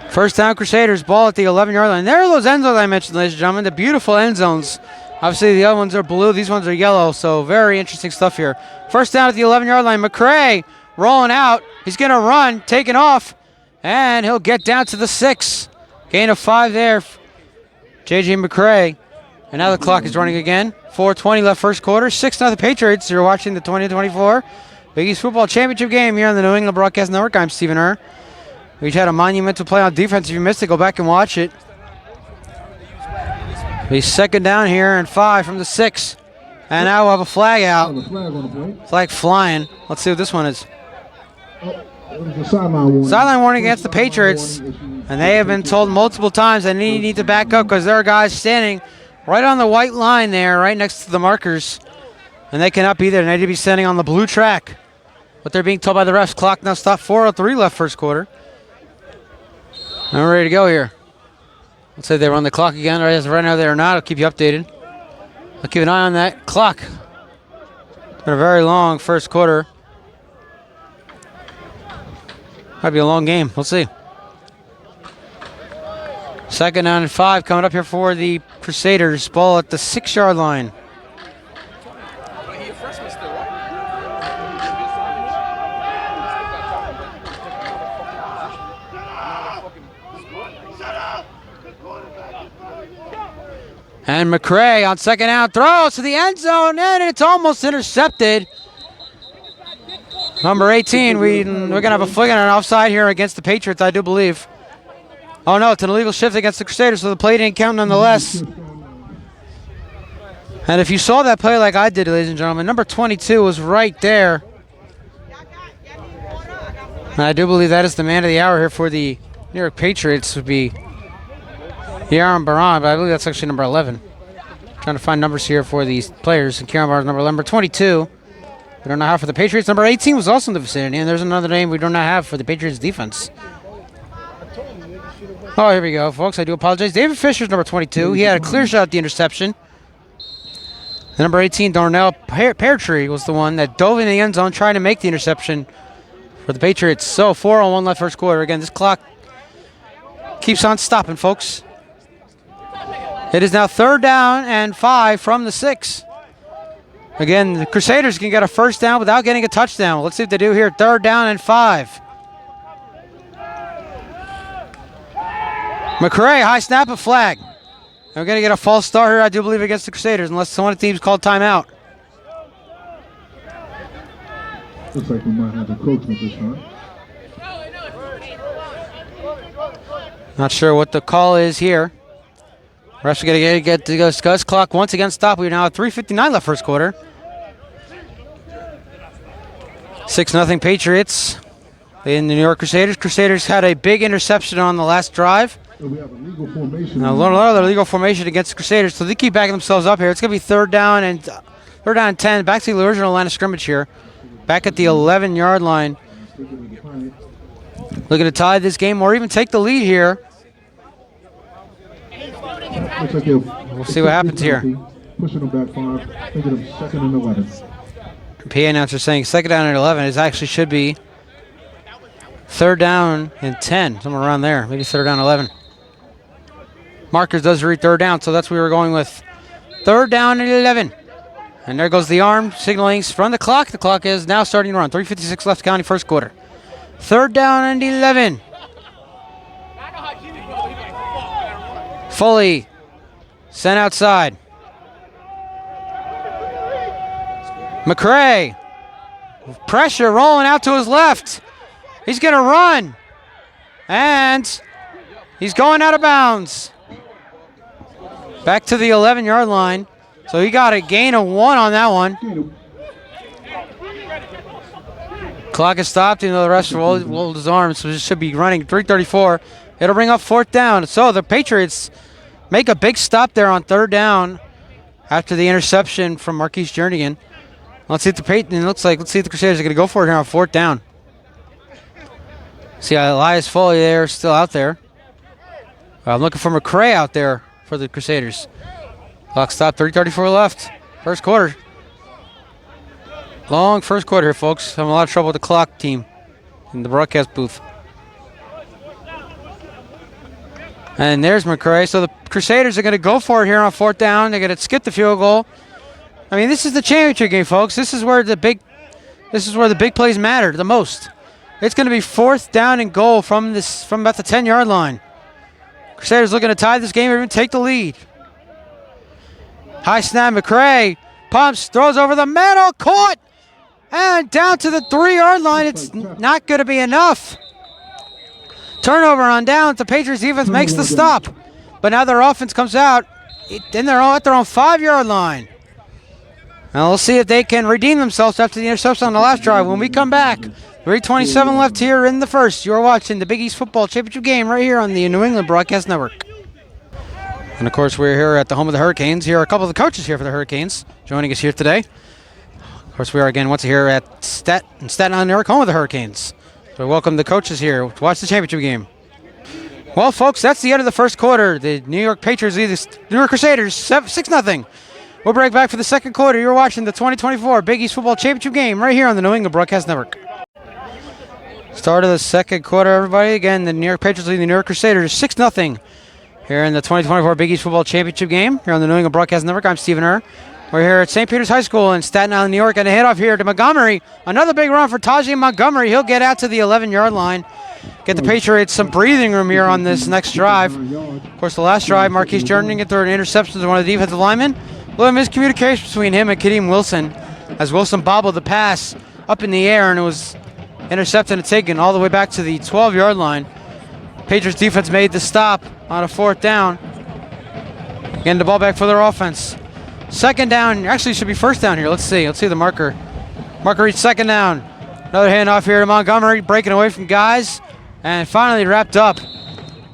First down, Crusaders, ball at the 11-yard line. There are those end zones I mentioned, ladies and gentlemen, the beautiful end zones. Obviously, the other ones are blue. These ones are yellow, so very interesting stuff here. First down at the 11-yard line. McCray rolling out. He's going to run, taking off, and he'll get down to the 6. Gain of 5 there. J.J. McCray. And now the clock is running again. 4:20 left first quarter. 6-0 Patriots. You're watching the 2024 Big East Football Championship game here on the New England Broadcast Network. I'm Stephen Herr. We had a monumental play on defense. If you missed it, go back and watch it. He's second down here and 5 from the 6. And now we'll have a flag out. Flag flying. Let's see what this one is. Sideline warning against the Patriots. And they have been told multiple times they need to back up because there are guys standing right on the white line there, right next to the markers. And they cannot be there. They need to be standing on the blue track. What they're being told by the refs. Clock now stopped, 4:03 left first quarter. And we're ready to go here. Let's say they run the clock again, right now they or not. I'll keep you updated. I'll keep an eye on that clock. It's been a very long first quarter. Might be a long game. We'll see. Second down and 5 coming up here for the Crusaders. Ball at the 6-yard line. And McCray on second down throws to the end zone, and it's almost intercepted. Number 18, we're going to have a flag on an offside here against the Patriots, I do believe. Oh, no, it's an illegal shift against the Crusaders, so the play didn't count nonetheless. And if you saw that play like I did, ladies and gentlemen, number 22 was right there. And I do believe that is the man of the hour here for the New York Patriots, would be Kieran Baran, but I believe that's actually number 11. Trying to find numbers here for these players. And Kieran Baran's number 22. We don't know how for the Patriots. Number 18 was also in the vicinity, and there's another name we do not have for the Patriots defense. Oh, here we go, folks. I do apologize. David Fisher's number 22. He had a clear shot at the interception. The number 18, Darnell Peartree, was the one that dove in the end zone trying to make the interception for the Patriots. So 4:01 left first quarter. Again, this clock keeps on stopping, folks. It is now 3rd down and 5 from the 6. Again, the Crusaders can get a first down without getting a touchdown. Let's see what they do here. 3rd down and 5. McCray, high snap, a flag. We're going to get a false start here, I do believe, against the Crusaders, unless one of the teams called timeout. Looks like we might have encroachment this time. Not sure what the call is here. Refs are going to get to discuss. Clock once again stopped. We're now at 3:59 left first quarter. 6-0 Patriots in the New York Crusaders. Crusaders had a big interception on the last drive. We have a legal formation. Now, a lot of their legal formation against the Crusaders, so they keep backing themselves up here. It's going to be 3rd down and 10. Back to the original line of scrimmage here. Back at the 11-yard line. Looking to tie this game or even take the lead here. We'll see what happens here. Pushing them back 5, making them 2nd and 11. PA announcer saying 2nd down and 11. It actually should be 3rd down and 10, somewhere around there. Maybe 3rd down 11. Markers does read 3rd down, so that's what we were going with. 3rd down and 11. And there goes the arm signaling from the clock. The clock is now starting to run. 3:56 left county first quarter. 3rd down and 11. Foley sent outside. McCray. Pressure rolling out to his left. He's going to run. And he's going out of bounds. Back to the 11-yard line. So he got a gain of 1 on that one. Clock is stopped. You know, the rest rolled his arms, so it should be running 3:34. It'll bring up 4th down. So the Patriots make a big stop there on 3rd down after the interception from Marquise Jernigan. Let's see if let's see if the Crusaders are going to go for it here on 4th down. See Elias Foley there, still out there. I'm looking for McCray out there for the Crusaders. Clock stopped, 3:34 left. First quarter. Long first quarter here, folks. Having a lot of trouble with the clock team in the broadcast booth. And there's McCray. So the Crusaders are going to go for it here on 4th down. They're going to skip the field goal. I mean, this is the championship game, folks. This is where the big plays matter the most. It's going to be 4th down and goal from about the 10-yard line. Crusaders looking to tie this game or even take the lead. High snap, McCray pumps, throws over the middle, caught, and down to the 3-yard line. It's not going to be enough. Turnover on down. The Patriots defense makes the stop, but now their offense comes out. Then they're all at their own 5-yard line. Now we'll see if they can redeem themselves after the interception on the last drive. When we come back, 3:27 left here in the first. You're watching the Big East Football Championship game right here on the New England Broadcast Network. And of course, we're here at the home of the Hurricanes. Here are a couple of the coaches here for the Hurricanes joining us here today. Of course, we are again once here at Staten Island, New York, home of the Hurricanes. So welcome the coaches here to watch the championship game. Well, folks, that's the end of the first quarter. The New York Patriots lead the New York Crusaders 6-0. We'll break back for the second quarter. You're watching the 2024 Big East Football Championship game right here on the New England Broadcast Network. Start of the second quarter, everybody. Again, the New York Patriots lead the New York Crusaders 6-0 here in the 2024 Big East Football Championship game here on the New England Broadcast Network. I'm Stephen Herr. We're here at St. Peter's High School in Staten Island, New York, and a head off here to Montgomery. Another big run for Tajay Montgomery. He'll get out to the 11-yard line. Get the Patriots some breathing room here on this next drive. Of course, the last drive, Marquise Jernigan threw an interception to one of the defensive linemen. A little miscommunication between him and Kadeem Wilson as Wilson bobbled the pass up in the air, and it was intercepted and taken all the way back to the 12-yard line. Patriots defense made the stop on a 4th down. Getting the ball back for their offense. 2nd down, actually it should be 1st down here. Let's see the marker. Marker reached 2nd down. Another handoff here to Montgomery, breaking away from guys, and finally wrapped up.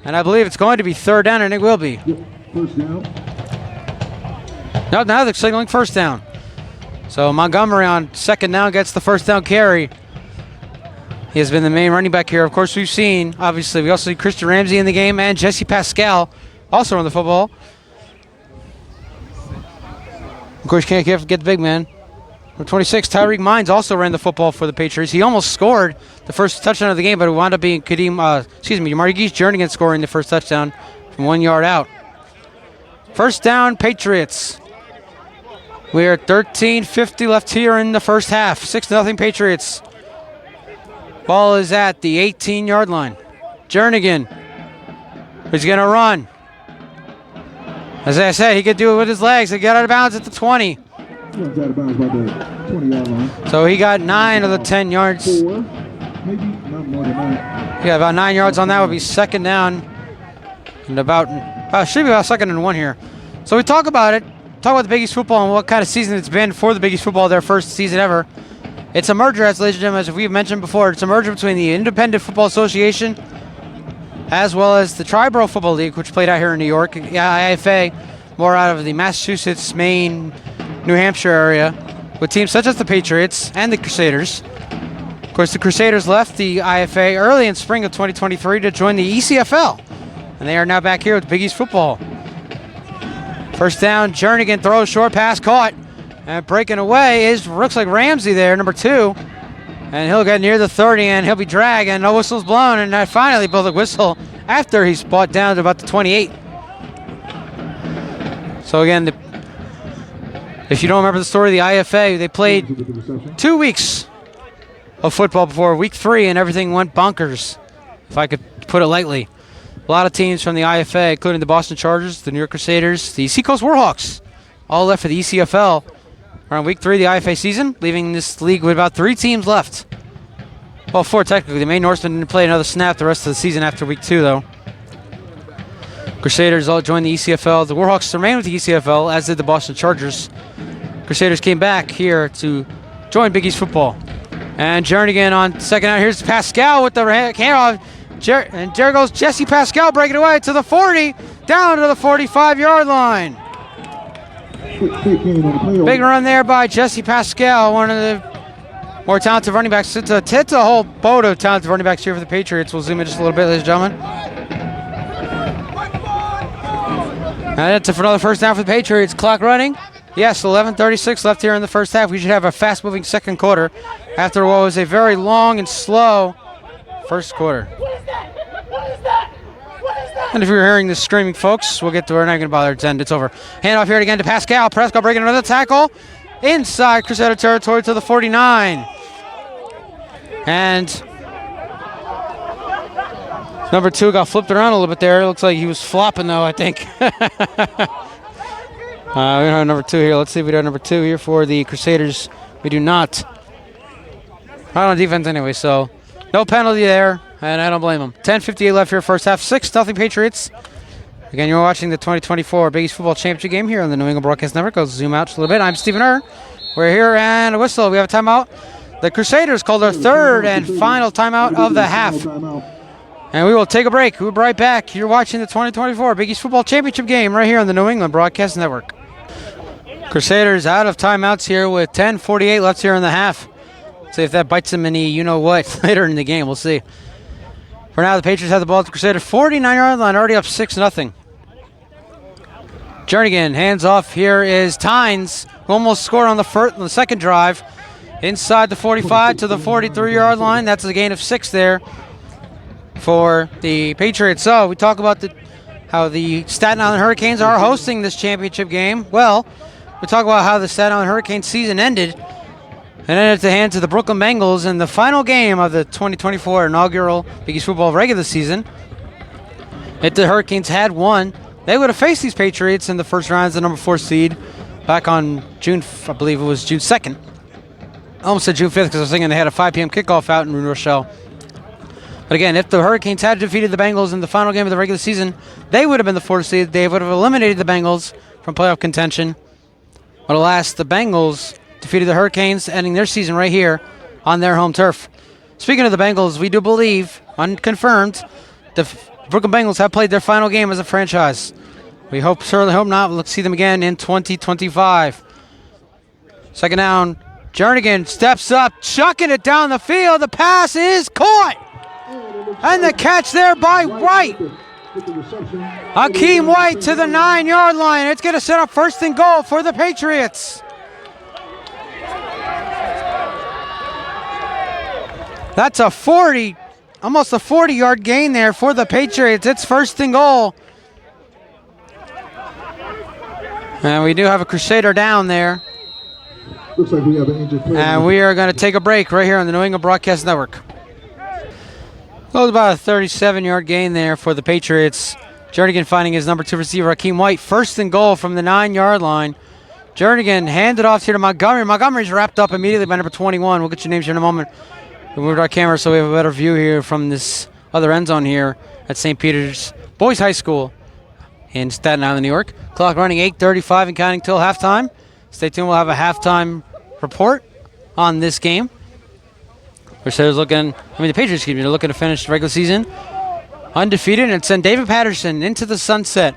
And I believe it's going to be 3rd down, and it will be. First down. No, now they're signaling 1st down. So Montgomery on 2nd down gets the 1st down carry. He has been the main running back here. Of course, we also see Christian Ramsey in the game and Jesse Pascal also on the football. course, you can't forget the big man. Number 26, Tyreek Mines also ran the football for the Patriots. He almost scored the first touchdown of the game, but it wound up being Marquise Jernigan scoring the first touchdown from 1 yard out. First down, Patriots. We are 13:50 left here in the first half. 6-0 Patriots. Ball is at the 18-yard line. Jernigan is going to run. As I said, he could do it with his legs. He got out of bounds at the 20. Runs out of bounds by the 20-yard line. So he got 9 of the 10 yards. 4, maybe not more than that. Yeah, about 9 yards on that would be second down. And should be about second and 1 here. So we talk about it. Talk about the Big East football and what kind of season it's been for the Big East football, their first season ever. It's a merger, ladies and gentlemen, as we've mentioned before. It's a merger between the Independent Football Association as well as the Tri-Borough Football League, which played out here in New York. Yeah, IFA, more out of the Massachusetts, Maine, New Hampshire area, with teams such as the Patriots and the Crusaders. Of course, the Crusaders left the IFA early in spring of 2023 to join the ECFL, and they are now back here with Big East football. First down, Jernigan throws, short pass caught, and breaking away looks like Ramsey there, number 2, and he'll get near the 30, and he'll be dragged, and no whistle's blown, and I finally blew the whistle after he's brought down to about the 28. So again, if you don't remember the story of the IFA, they played 2 weeks of football before week 3, and everything went bonkers, if I could put it lightly. A lot of teams from the IFA, including the Boston Chargers, the New York Crusaders, the Seacoast Warhawks, all left for the ECFL around week 3 of the IFA season, leaving this league with about 3 teams left. Well, 4 technically. The Maine Norsemen didn't play another snap the rest of the season after week 2, though. Crusaders all joined the ECFL. The Warhawks remained with the ECFL, as did the Boston Chargers. Crusaders came back here to join Big East football. And Jernigan on second out. Here's Pascal with the handoff. And there goes Jesse Pascal breaking away to the 40, down to the 45-yard line. Big run there by Jesse Pascal, one of the more talented running backs. It's a whole boat of talented running backs here for the Patriots. We'll zoom in just a little bit, ladies and gentlemen. And that's for another first down for the Patriots. Clock running. Yes, 11:36 left here in the first half. We should have a fast-moving second quarter after what was a very long and slow first quarter. And if you're hearing this screaming, folks, we're not going to bother. It's over. Handoff here again to Pascal. Pascal breaking another tackle inside Crusader territory to the 49. And number 2 got flipped around a little bit there. It looks like he was flopping, though, I think. We don't have number 2 here. Let's see if we do have number 2 here for the Crusaders. We do not. Not on defense anyway, so no penalty there, and I don't blame them. 10:58 left here first half. 6-0 Patriots. Again, you're watching the 2024 Big East Football Championship game here on the New England Broadcast Network. I'll zoom out just a little bit. I'm Stephen Err. We're here, and a whistle. We have a timeout. The Crusaders called their third and final timeout of the half. And we will take a break. We'll be right back. You're watching the 2024 Big East Football Championship game right here on the New England Broadcast Network. Crusaders out of timeouts here with 10:48 left here in the half. See if that bites them any you-know-what later in the game. We'll see. For now, the Patriots have the ball at the Crusaders 49-yard line, already up 6-0. Jernigan hands off. Here is Tynes, who almost scored on the second drive. Inside the 45 to the 43-yard line. That's a gain of 6 there for the Patriots. So we talk about how the Staten Island Hurricanes are hosting this championship game. Well, we talk about how the Staten Island Hurricanes season ended. And then at the hands of the Brooklyn Bengals in the final game of the 2024 inaugural Big East Football regular season. If the Hurricanes had won, they would have faced these Patriots in the first round as the number 4 seed back on June 2nd. I almost said June 5th because I was thinking they had a 5 p.m. kickoff out in New Rochelle. But again, if the Hurricanes had defeated the Bengals in the final game of the regular season, they would have been the 4th seed. They would have eliminated the Bengals from playoff contention. But alas, the Bengals defeated the Hurricanes, ending their season right here on their home turf. Speaking of the Bengals, we do believe, unconfirmed, the Brooklyn Bengals have played their final game as a franchise. We certainly hope not. We'll see them again in 2025. Second down, Jernigan steps up, chucking it down the field. The pass is caught. And the catch there by Wright. With the reception. Hakeem White to the 9-yard line. It's going to set up 1st and goal for the Patriots. That's a 40, almost a 40-yard gain there for the Patriots. It's 1st and goal. And we do have a Crusader down there. Looks like we have an injured player. And we are going to take a break right here on the New England Broadcast Network. Well, about a 37-yard gain there for the Patriots. Jernigan finding his number 2 receiver, Hakeem White. 1st and goal from the 9-yard line. Jernigan handed off here to Montgomery. Montgomery's wrapped up immediately by number 21. We'll get your names here in a moment. We moved our camera so we have a better view here from this other end zone here at St. Peter's Boys High School in Staten Island, New York. Clock running 8:35 and counting till halftime. Stay tuned. We'll have a halftime report on this game. The Patriots, they're looking to finish the regular season undefeated and send David Patterson into the sunset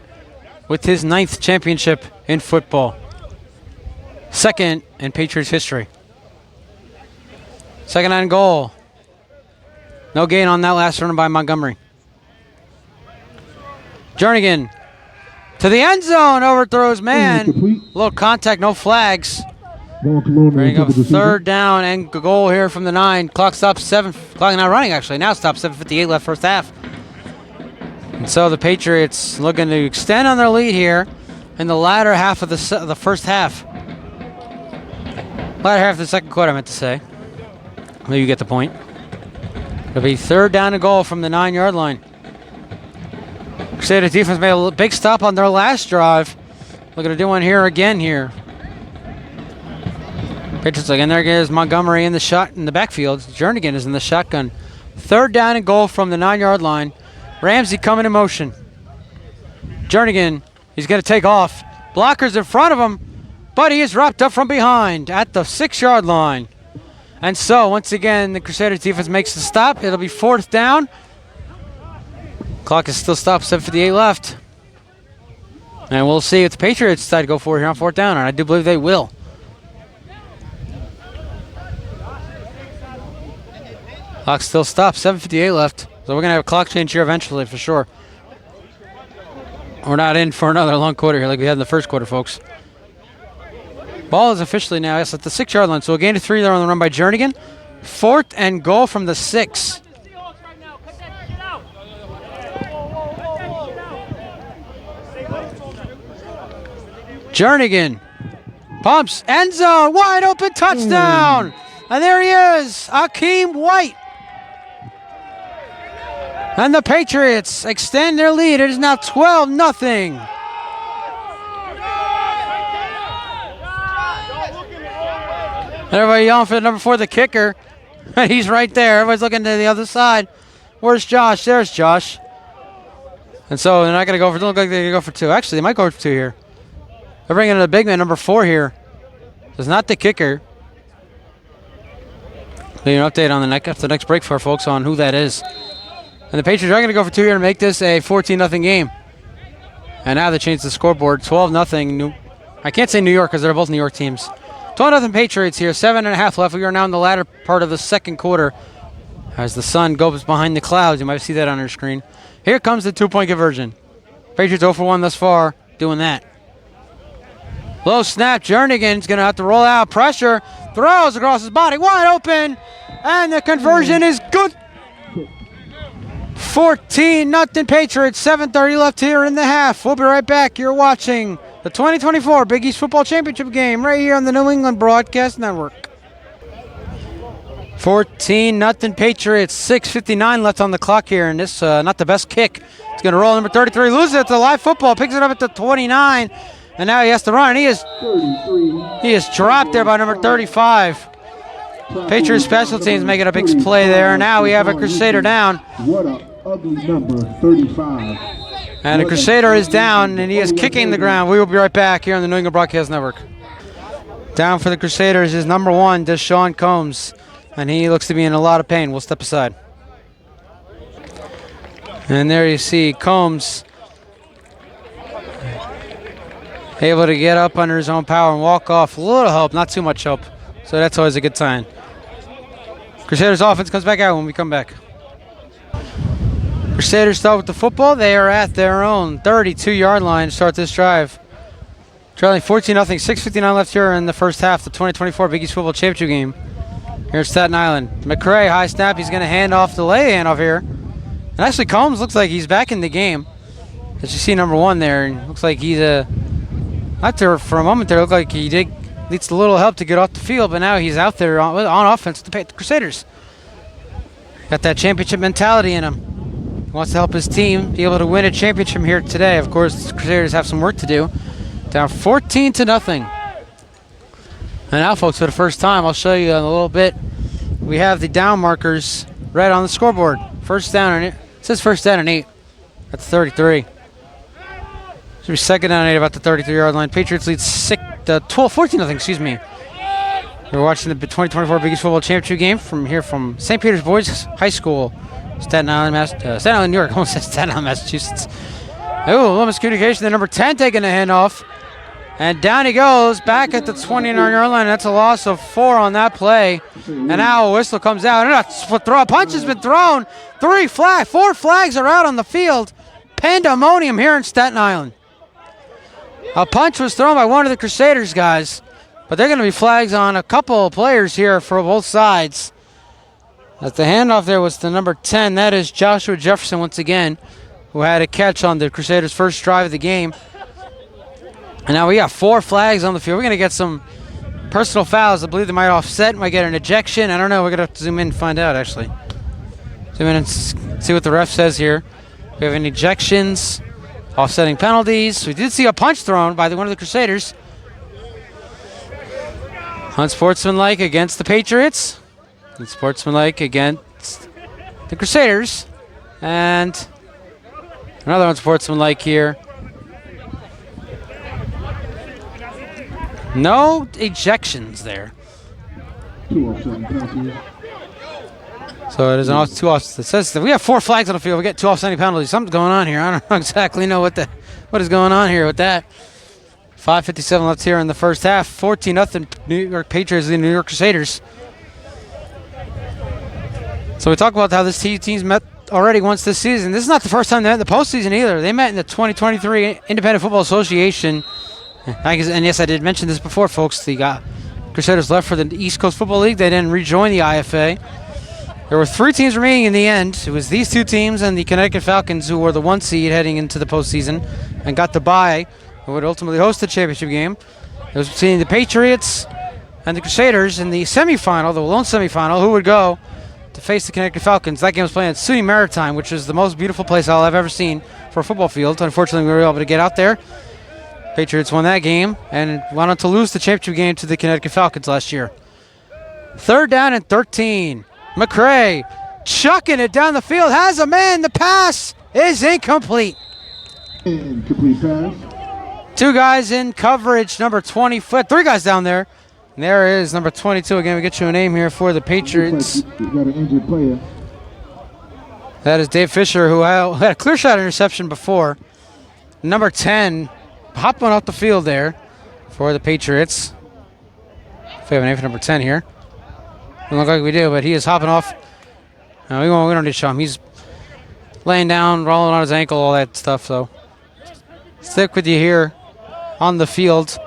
with his 9th championship in football. 2nd in Patriots history. 2nd and goal. No gain on that last run by Montgomery. Jernigan to the end zone, overthrows man. Little contact, no flags. Bring up 3rd down and goal here from the 9. Clock stops 7. Clock now running actually. Now stops 7:58 left first half. And so the Patriots looking to extend on their lead here in the latter half of the first half. Latter half of the second quarter, I meant to say. Maybe you get the point. It'll be 3rd down and goal from the 9-yard line. Crusader defense made a big stop on their last drive. Looking to do one here again here. Patriots again. There goes Montgomery in the backfield. Jernigan is in the shotgun. 3rd down and goal from the 9-yard line. Ramsey coming in motion. Jernigan, he's going to take off. Blockers in front of him, but he is wrapped up from behind at the 6-yard line. And so, once again, the Crusaders defense makes the stop. It'll be 4th down. Clock is still stopped, 7:58 left. And we'll see if the Patriots decide to go for it here on 4th down, and I do believe they will. Clock still stopped, 7:58 left. So we're going to have a clock change here eventually for sure. We're not in for another long quarter here like we had in the first quarter, folks. Ball is officially now at the 6-yard line. So a gain of 3 there on the run by Jernigan. 4th and goal from the 6. Jernigan pumps, end zone, wide open touchdown. And there he is, Hakeem White. And the Patriots extend their lead. It is now 12-0. Everybody yelling for the number 4, the kicker. He's right there. Everybody's looking to the other side. Where's Josh? There's Josh. And so they're not going to go for, don't look like they're going to go for 2. Actually, they might go for 2 here. They're bringing in the big man, number 4 here. It's not the kicker. An update on after the next break for our folks on who that is. And the Patriots are going to go for 2 here to make this a 14-0 game. And now they changed the scoreboard. 12-0. I can't say New York because they're both New York teams. 12-0 Patriots here. 7.5 left. We are now in the latter part of the second quarter. As the sun goes behind the clouds. You might see that on your screen. Here comes the 2-point conversion. Patriots 0 for 1 thus far doing that. Low snap. Jernigan's going to have to roll out. Pressure. Throws across his body. Wide open. And the conversion is good. 14-0 Patriots. 7:30 left here in the half. We'll be right back. You're watching the 2024 Big East Football Championship game right here on the New England Broadcast Network. 14-0 Patriots. 6:59 left on the clock here, and this not the best kick. It's going to roll number 33. Loses it to live football. Picks it up at the 29, and now he has to run. He is dropped there by number 35. Patriots special teams making a big play there. Now we have a Crusader down. What a ugly number, 35. And the Crusader is down, and he is kicking the ground. We will be right back here on the New England Broadcast Network. Down for the Crusaders is number 1, Deshaun Combs. And he looks to be in a lot of pain. We'll step aside. And there you see Combs able to get up under his own power and walk off. A little help, not too much help. So that's always a good sign. Crusaders offense comes back out when we come back. Crusaders start with the football. They are at their own 32-yard line to start this drive. Trailing 14-0, 6:59 left here in the first half, the 2024 Big East Football Championship game here in Staten Island. McCray, high snap. He's going to hand off the lay handoff here. And actually, Combs looks like he's back in the game. As you see, number 1 there. And looks like he's out there for a moment there. Looked like he needs a little help to get off the field, but now he's out there on offense to the Crusaders. Got that championship mentality in him. He wants to help his team be able to win a championship here today. Of course, the Crusaders have some work to do. Down 14-0. And now, folks, for the first time, I'll show you in a little bit. We have the down markers right on the scoreboard. First down, and it says first down and 8. That's 33. Should be second down and 8 about the 33-yard line. Patriots lead 14-0. Excuse me. We're watching the 2024 Big East Football Championship game from St. Peter's Boys High School, Staten Island, New York. I almost said Staten Island, Massachusetts. Oh, a little miscommunication. The number 10 taking the handoff. And down he goes, back at the 29-yard line. That's a loss of 4 on that play. And now a whistle comes out. And a punch has been thrown. 4 flags are out on the field. Pandemonium here in Staten Island. A punch was thrown by one of the Crusaders guys. But they're going to be flags on a couple of players here for both sides. As the handoff there was the number 10. That is Joshua Jefferson once again, who had a catch on the Crusaders' first drive of the game. And now we got 4 flags on the field. We're going to get some personal fouls. I believe they might offset, might get an ejection. I don't know. We're going to have to zoom in and find out, actually. Zoom in and see what the ref says here. We have any ejections, offsetting penalties. We did see a punch thrown by one of the Crusaders. Unsportsmanlike against the Patriots. Unsportsmanlike against the Crusaders. And another unsportsmanlike here. No ejections there. So it is an 2 offsets. It says that we have 4 flags on the field. We get 2 offsetting penalties. Something's going on here. I don't exactly know what is going on here with that. 5:57 left here in the first half. 14-0 New York Patriots leading the New York Crusaders. So we talk about how this teams met already once this season. This is not the first time they met in the postseason either. They met in the 2023 Independent Football Association. And yes, I did mention this before, folks. The Crusaders left for the East Coast Football League. They didn't rejoin the IFA. There were 3 teams remaining in the end. It was these 2 teams and the Connecticut Falcons, who were the 1 seed heading into the postseason and got the bye, who would ultimately host the championship game. It was between the Patriots and the Crusaders in the semifinal, the lone semifinal, who would go to face the Connecticut Falcons. That game was playing at SUNY Maritime, which is the most beautiful place I've ever seen for a football field. Unfortunately, we were able to get out there. Patriots won that game and went on to lose the championship game to the Connecticut Falcons last year. 3rd down and 13. McCray chucking it down the field. Has a man. The pass is incomplete. Incomplete pass. 2 guys in coverage. Number 20. 3 guys down there. And there is number 22. Again, we get you a name here for the Patriots. Like you got an injured player. That is Dave Fisher, who had a clear shot interception before. Number 10. Hopping off the field there for the Patriots. If we have a name for number 10 here. Doesn't look like we do, but he is hopping off. No, we don't need to show him. He's laying down, rolling on his ankle, all that stuff. So stick with you here on the field.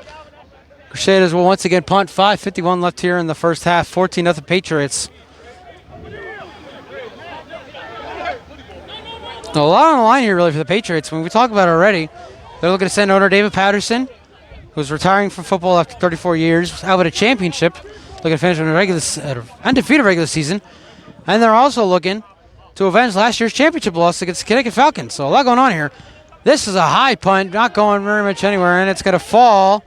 Crusaders will once again punt. 5:51 left here in the first half. 14-0 Patriots. A lot on the line here, really, for the Patriots. When we talk about it already, they're looking to send owner David Patterson, who's retiring from football after 34 years, out with a championship, looking to finish with an undefeated regular season. And they're also looking to avenge last year's championship loss against the Connecticut Falcons. So a lot going on here. This is a high punt, not going very much anywhere, and it's going to fall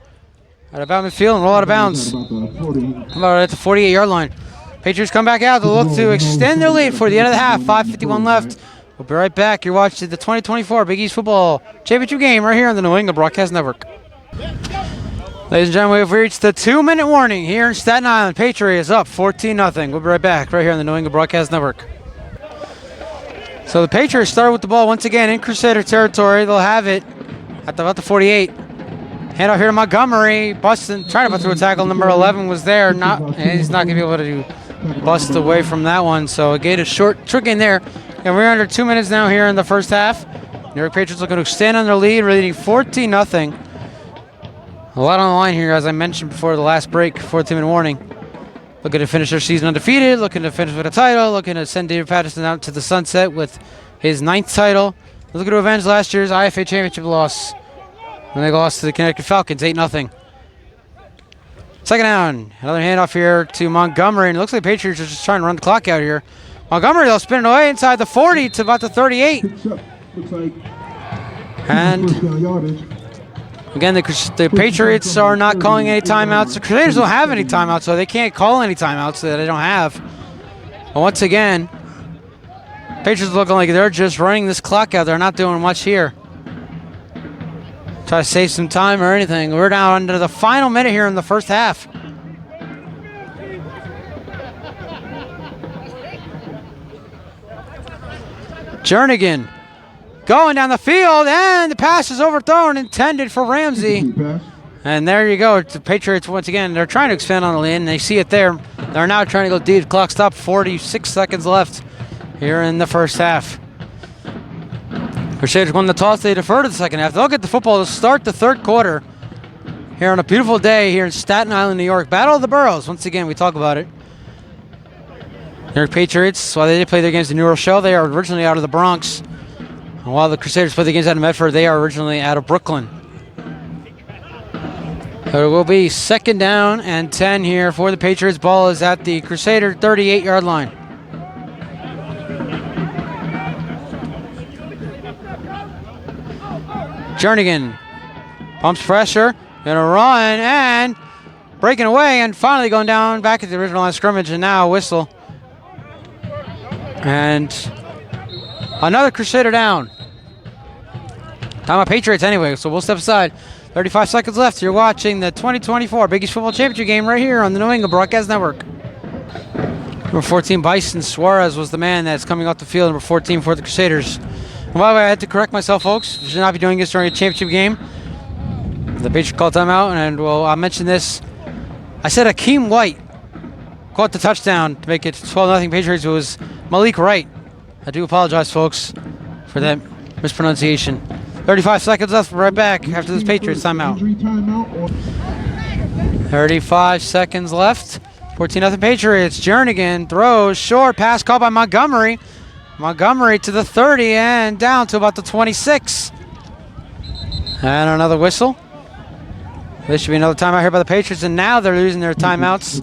at about midfield and roll out of bounds. About at the 48-yard line. Patriots come back out to look to extend their lead for the end of the half. 5:51 left. We'll be right back. You're watching the 2024 Big East Football Championship game right here on the New England Broadcast Network. Ladies and gentlemen, we've reached the 2-minute warning here in Staten Island. Patriots up 14-0. We'll be right back right here on the New England Broadcast Network. So the Patriots started with the ball once again in Crusader territory. They'll have it at about the 48. Hand off here to Montgomery. Busting, trying to bust through a tackle. Number 11 was there. And he's not going to be able to bust away from that one. So a gain of short trick in there. And we're under 2 minutes now here in the first half. New York Patriots looking to extend on their lead, leading 14-0. A lot on the line here, as I mentioned before the last break, 14-minute warning. Looking to finish their season undefeated, looking to finish with a title, looking to send David Patterson out to the sunset with his 9th title. Looking to avenge last year's IFA championship loss when they lost to the Connecticut Falcons, 8-0. Second down, another handoff here to Montgomery, and it looks like the Patriots are just trying to run the clock out here. Montgomery, they'll spin it away inside the 40 to about the 38. Picks up. Looks like And first down yardage. again, the Patriots are not calling any timeouts. The Crusaders don't have any timeouts, so they can't call any timeouts that they don't have. But once again, Patriots looking like they're just running this clock out. They're not doing much here. Try to save some time or anything. We're down under the final minute here in the first half. Jernigan going down the field, and the pass is overthrown, intended for Ramsey. Complete pass. And there you go. The Patriots, once again, they're trying to expand on the lead, and they see it there. They're now trying to go deep. Clock stopped, 46 seconds left here in the first half. Crusaders won the toss. They defer to the second half. They'll get the football to start the third quarter here on a beautiful day here in Staten Island, New York. Battle of the Boroughs. Once again, we talk about it. New York Patriots, while they did play their games in New Rochelle, they are originally out of the Bronx. And while the Crusaders play the games out of Medford, they are originally out of Brooklyn. So it will be second down and 10 here for the Patriots. Ball is at the Crusader 38-yard line. Jernigan pumps pressure, gonna run and breaking away and finally going down back at the original line of scrimmage, and now a whistle. And another Crusader down. Time of Patriots anyway, so we'll step aside. 35 seconds left. You're watching the 2024 Big East Football Championship game right here on the New England Broadcast Network. Number 14, Bison Suarez was the man that's coming off the field. Number 14 for the Crusaders. And by the way, I had to correct myself, folks. You should not be doing this during a championship game. The Patriots called timeout, and well, I'll mention this. I said Akeem White caught the touchdown to make it 12-0 Patriots. It was Malik Wright. I do apologize, folks, for that mispronunciation. 35 seconds left. Right back after this Patriots timeout. 35 seconds left. 14-0 Patriots. Jernigan throws short. Pass caught by Montgomery. Montgomery to the 30 and down to about the 26. And another whistle. There should be another timeout here by the Patriots, and now they're losing their timeouts.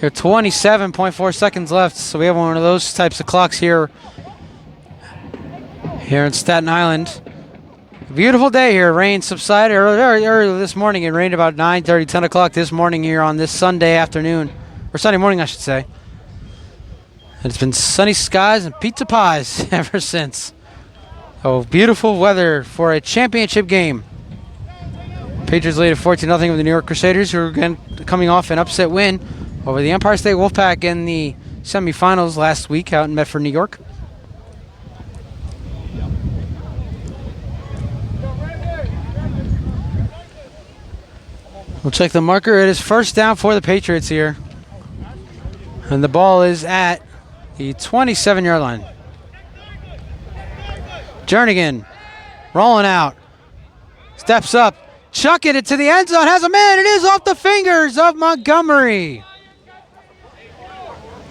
Here, 27.4 seconds left, so we have one of those types of clocks here in Staten Island. Beautiful day here. Rain subsided early this morning. It rained about 9:30, 10 o'clock this morning here on this Sunday afternoon, or Sunday morning, I should say. And it's been sunny skies and pizza pies ever since. Oh, beautiful weather for a championship game. Patriots lead at 14-0 with the New York Crusaders, who are again coming off an upset win over the Empire State Wolfpack in the semifinals last week out in Medford, New York. We'll check the marker. It is first down for the Patriots here. And the ball is at the 27-yard line. Jernigan rolling out. Steps up. Chucking it to the end zone. Has a man. It is off the fingers of Montgomery.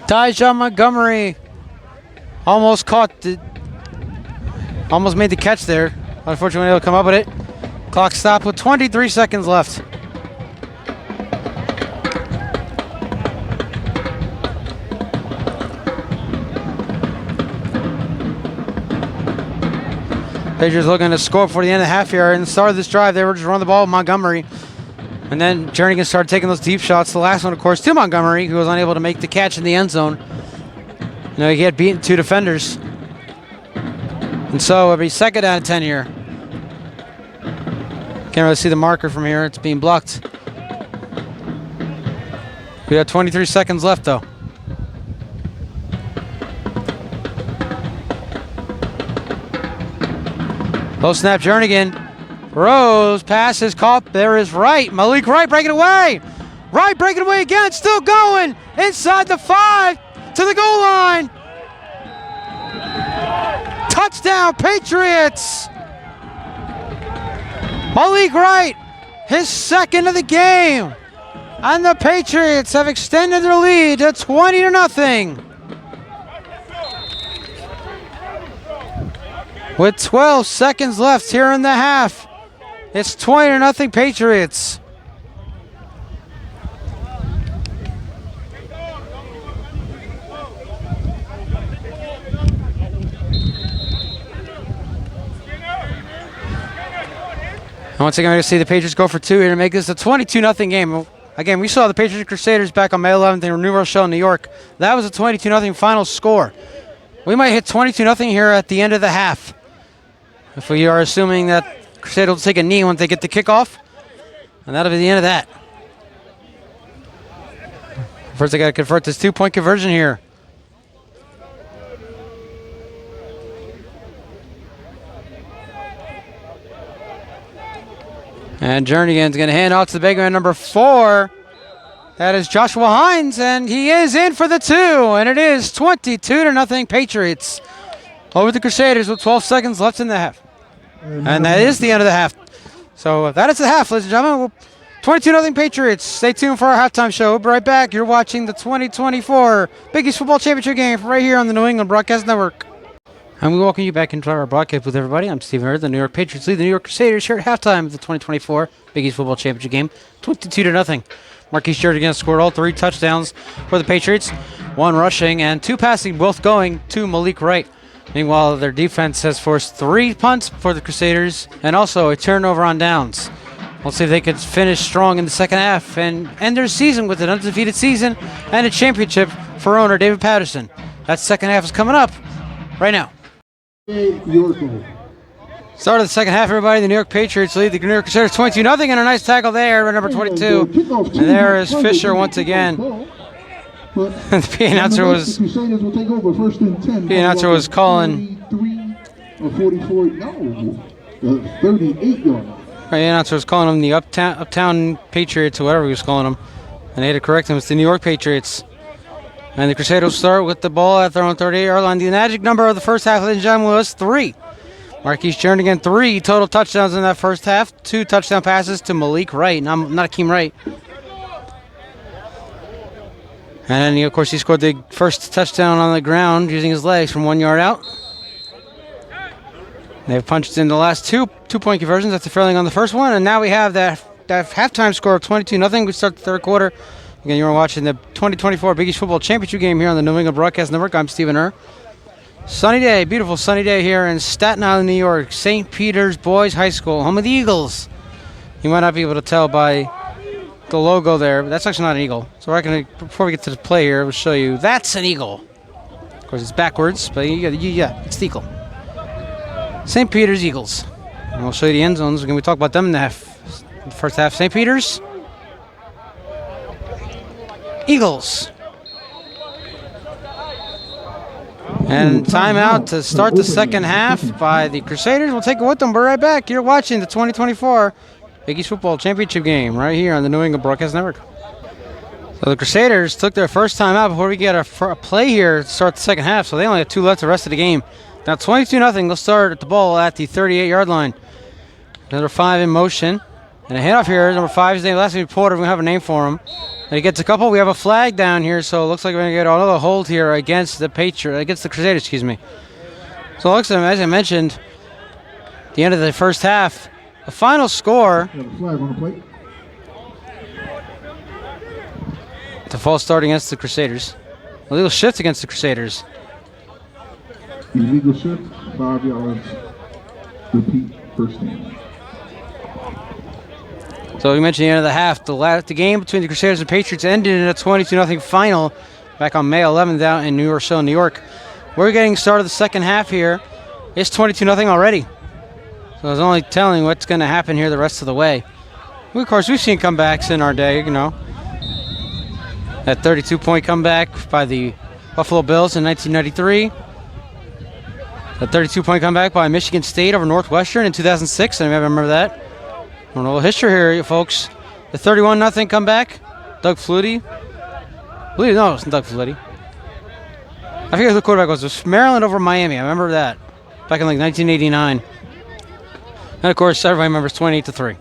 Tyjon Montgomery almost almost made the catch there. Unfortunately, he'll come up with it. Clock stopped with 23 seconds left. Patriots looking to score before the end of the half here. In the start of this drive, they were just running the ball with Montgomery. And then Jernigan started taking those deep shots. The last one, of course, to Montgomery, who was unable to make the catch in the end zone. You know, he had beaten 2 defenders. And so it'll be second down and 10 here. Can't really see the marker from here. It's being blocked. We got 23 seconds left, though. Low snap, Jernigan. Rose, pass is caught. There is Wright. Malik Wright breaking away. Wright breaking away again. Still going. Inside the 5 to the goal line. Touchdown, Patriots! Malik Wright, his second of the game. And the Patriots have extended their lead to 20-0. With 12 seconds left here in the half, it's 20-0 Patriots. And once again, we're going to see the Patriots go for two here to make this a 22-0 game. Again, we saw the Patriots and Crusaders back on May 11th in New Rochelle, New York. That was a 22-0 final score. We might hit 22-0 here at the end of the half. If we are assuming that Crusaders will take a knee once they get the kickoff. And that'll be the end of that. First, they got to convert this two-point conversion here. And Jernigan's going to hand off to the big man, number 4. That is Joshua Hines, and he is in for the 2. And it is 22-0 Patriots over the Crusaders with 12 seconds left in the half. And that is the end of the half. So that is the half, ladies and gentlemen. 22-0 Patriots. Stay tuned for our halftime show. We'll be right back. You're watching the 2024 Big East Football Championship game right here on the New England Broadcast Network. And we welcome you back into our broadcast with everybody. I'm Stephen Hurd. The New York Patriots lead the New York Crusaders here at halftime of the 2024 Big East Football Championship game, 22-0. Marquise Jernigan scored all 3 touchdowns for the Patriots, 1 rushing and 2 passing, both going to Malik Wright. Meanwhile, their defense has forced 3 punts for the Crusaders and also a turnover on downs. We'll see if they can finish strong in the second half and end their season with an undefeated season and a championship for owner David Patterson. That second half is coming up right now. Start of the second half, everybody. The New York Patriots lead the New York Crusaders 22-0, and a nice tackle there, number 22. And there is Fisher once again. The PA announcer was calling. The announcer was calling them the Uptown Patriots, or whatever he was calling them, and they had to correct them. It's the New York Patriots. And the Crusaders start with the ball at their own 38-yard line. The magic number of the first half, ladies and gentlemen, was 3. Marquise Jernigan, 3 total touchdowns in that first half. 2 touchdown passes to Malik Wright, not Akeem Wright. And then, of course, he scored the first touchdown on the ground using his legs from 1 yard out. They've punched in the last two-point conversions after failing on the first one. And now we have that halftime score of 22-0. We start the third quarter. Again, you're watching the 2024 Big East Football Championship game here on the New England Broadcast Network. I'm Stephen Hurd. Sunny day, beautiful sunny day here in Staten Island, New York. St. Peter's Boys High School, home of the Eagles. You might not be able to tell by the logo there, but that's actually not an eagle. So before we get to the play here, we'll show you. That's an eagle. Of course, it's backwards, but yeah, it's the eagle. St. Peter's Eagles. And we'll show you the end zones. We're going to talk about them in the first half. St. Peter's Eagles. And timeout to start the second half by the Crusaders. We'll take it with them. We're right back. You're watching the 2024 Big East Football Championship game right here on the New England Broadcast Network. So the Crusaders took their first time out before we get a play here to start the second half. So they only have 2 left the rest of the game. Now 22-0. They'll start at the ball at the 38-yard line. Number 5 in motion. And a handoff here. Number 5 is named last name Porter. We have a name for him. And he gets a couple. We have a flag down here, so it looks like we're going to get another hold here against the Crusaders, excuse me. So it looks like, as I mentioned, the end of the first half, the final score. Flag on the plate. The false start against the Crusaders. Illegal shift against the Crusaders. Illegal shift, 5 yards. Repeat first down. So we mentioned the end of the half. The game between the Crusaders and Patriots ended in a 22-0 final back on May 11th out in New Rochelle, New York. We're getting started the second half here. It's 22-0 already. So it's only telling what's going to happen here the rest of the way. Of course, we've seen comebacks in our day, you know. That 32-point comeback by the Buffalo Bills in 1993. That 32-point comeback by Michigan State over Northwestern in 2006. I remember that. A little history here, folks. The 31-0 comeback. Doug Flutie. No, it wasn't Doug Flutie. I forget who the quarterback was. It was Maryland over Miami. I remember that. back in like 1989. And of course, everybody remembers 28-3.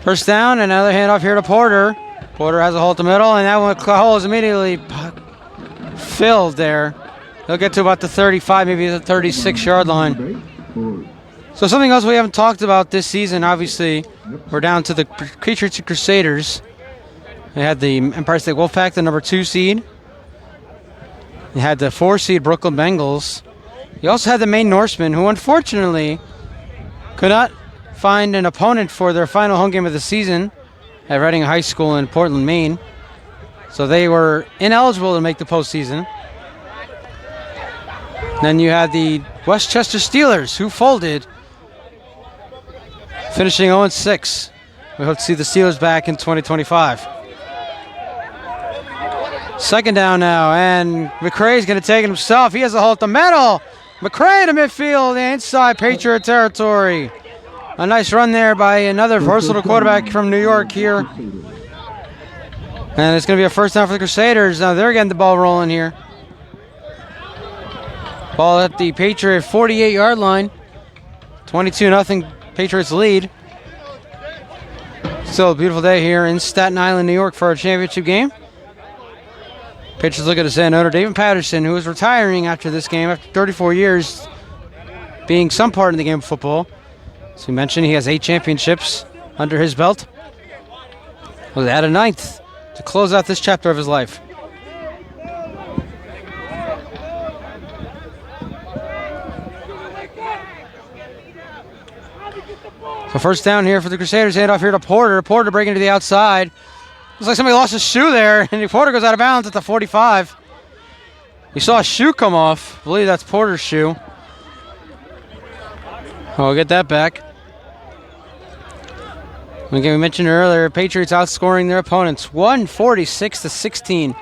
First down, another handoff here to Porter. Porter has a hole at the middle, and that hole is immediately filled there. He'll get to about the 35, maybe the 36-yard line. So something else we haven't talked about this season, obviously, we're down to the Patriots and Crusaders. They had the Empire State Wolfpack, the number 2 seed. They had the 4 seed Brooklyn Bengals. You also had the Maine Norsemen, who unfortunately could not find an opponent for their final home game of the season at Reading High School in Portland, Maine. So they were ineligible to make the postseason. Then you had the Westchester Steelers, who folded, finishing 0-6. We hope to see the Steelers back in 2025. Second down now, and McCray's going to take it himself. He has a hole at the middle. McCray to midfield, inside Patriot territory. A nice run there by another versatile quarterback from New York here. And it's going to be a first down for the Crusaders. Now they're getting the ball rolling here. Ball at the Patriot 48-yard line. 22-0 Patriots lead. Still a beautiful day here in Staten Island, New York for our championship game. Patriots looking to send owner David Patterson, who is retiring after this game after 34 years being some part in the game of football. As we mentioned, he has 8 championships under his belt. We'll add a 9th to close out this chapter of his life. So first down here for the Crusaders, handoff here to Porter. Porter breaking to the outside. Looks like somebody lost his shoe there, and Porter goes out of bounds at the 45. We saw a shoe come off. I believe that's Porter's shoe. We'll get that back. Again, we mentioned earlier, Patriots outscoring their opponents 146-16.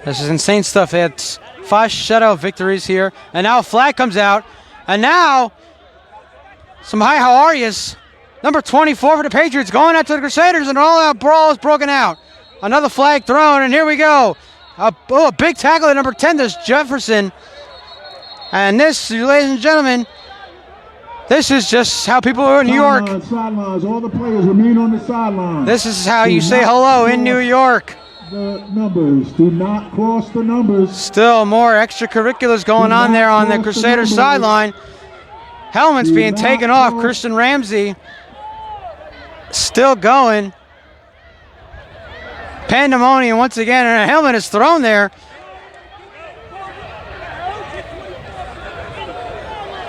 This is insane stuff. They had 5 shutout victories here, and now a flag comes out, and now some high how are yous. Number 24 for the Patriots going out to the Crusaders, and an all-out brawl is broken out. Another flag thrown, and here we go. A big tackle at number 10, there's Jefferson. And this, ladies and gentlemen, this is just how people are in New York. Sidelines. All the players remain on the sidelines. This is how you say hello in New York. The numbers. Do not cross the numbers. Still more extracurriculars going on there on the Crusaders sideline. Helmets being taken off. Christian Ramsey still going. Pandemonium once again, and a helmet is thrown there.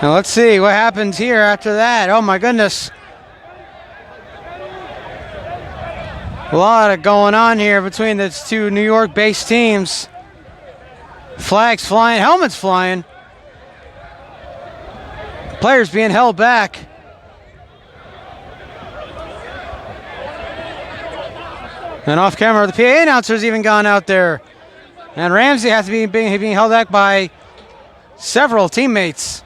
Now let's see what happens here after that. Oh my goodness. A lot of going on here between the 2 New York-based teams. Flags flying, helmets flying. Players being held back. And off camera, the PA announcer's even gone out there. And Ramsey has to be being held back by several teammates.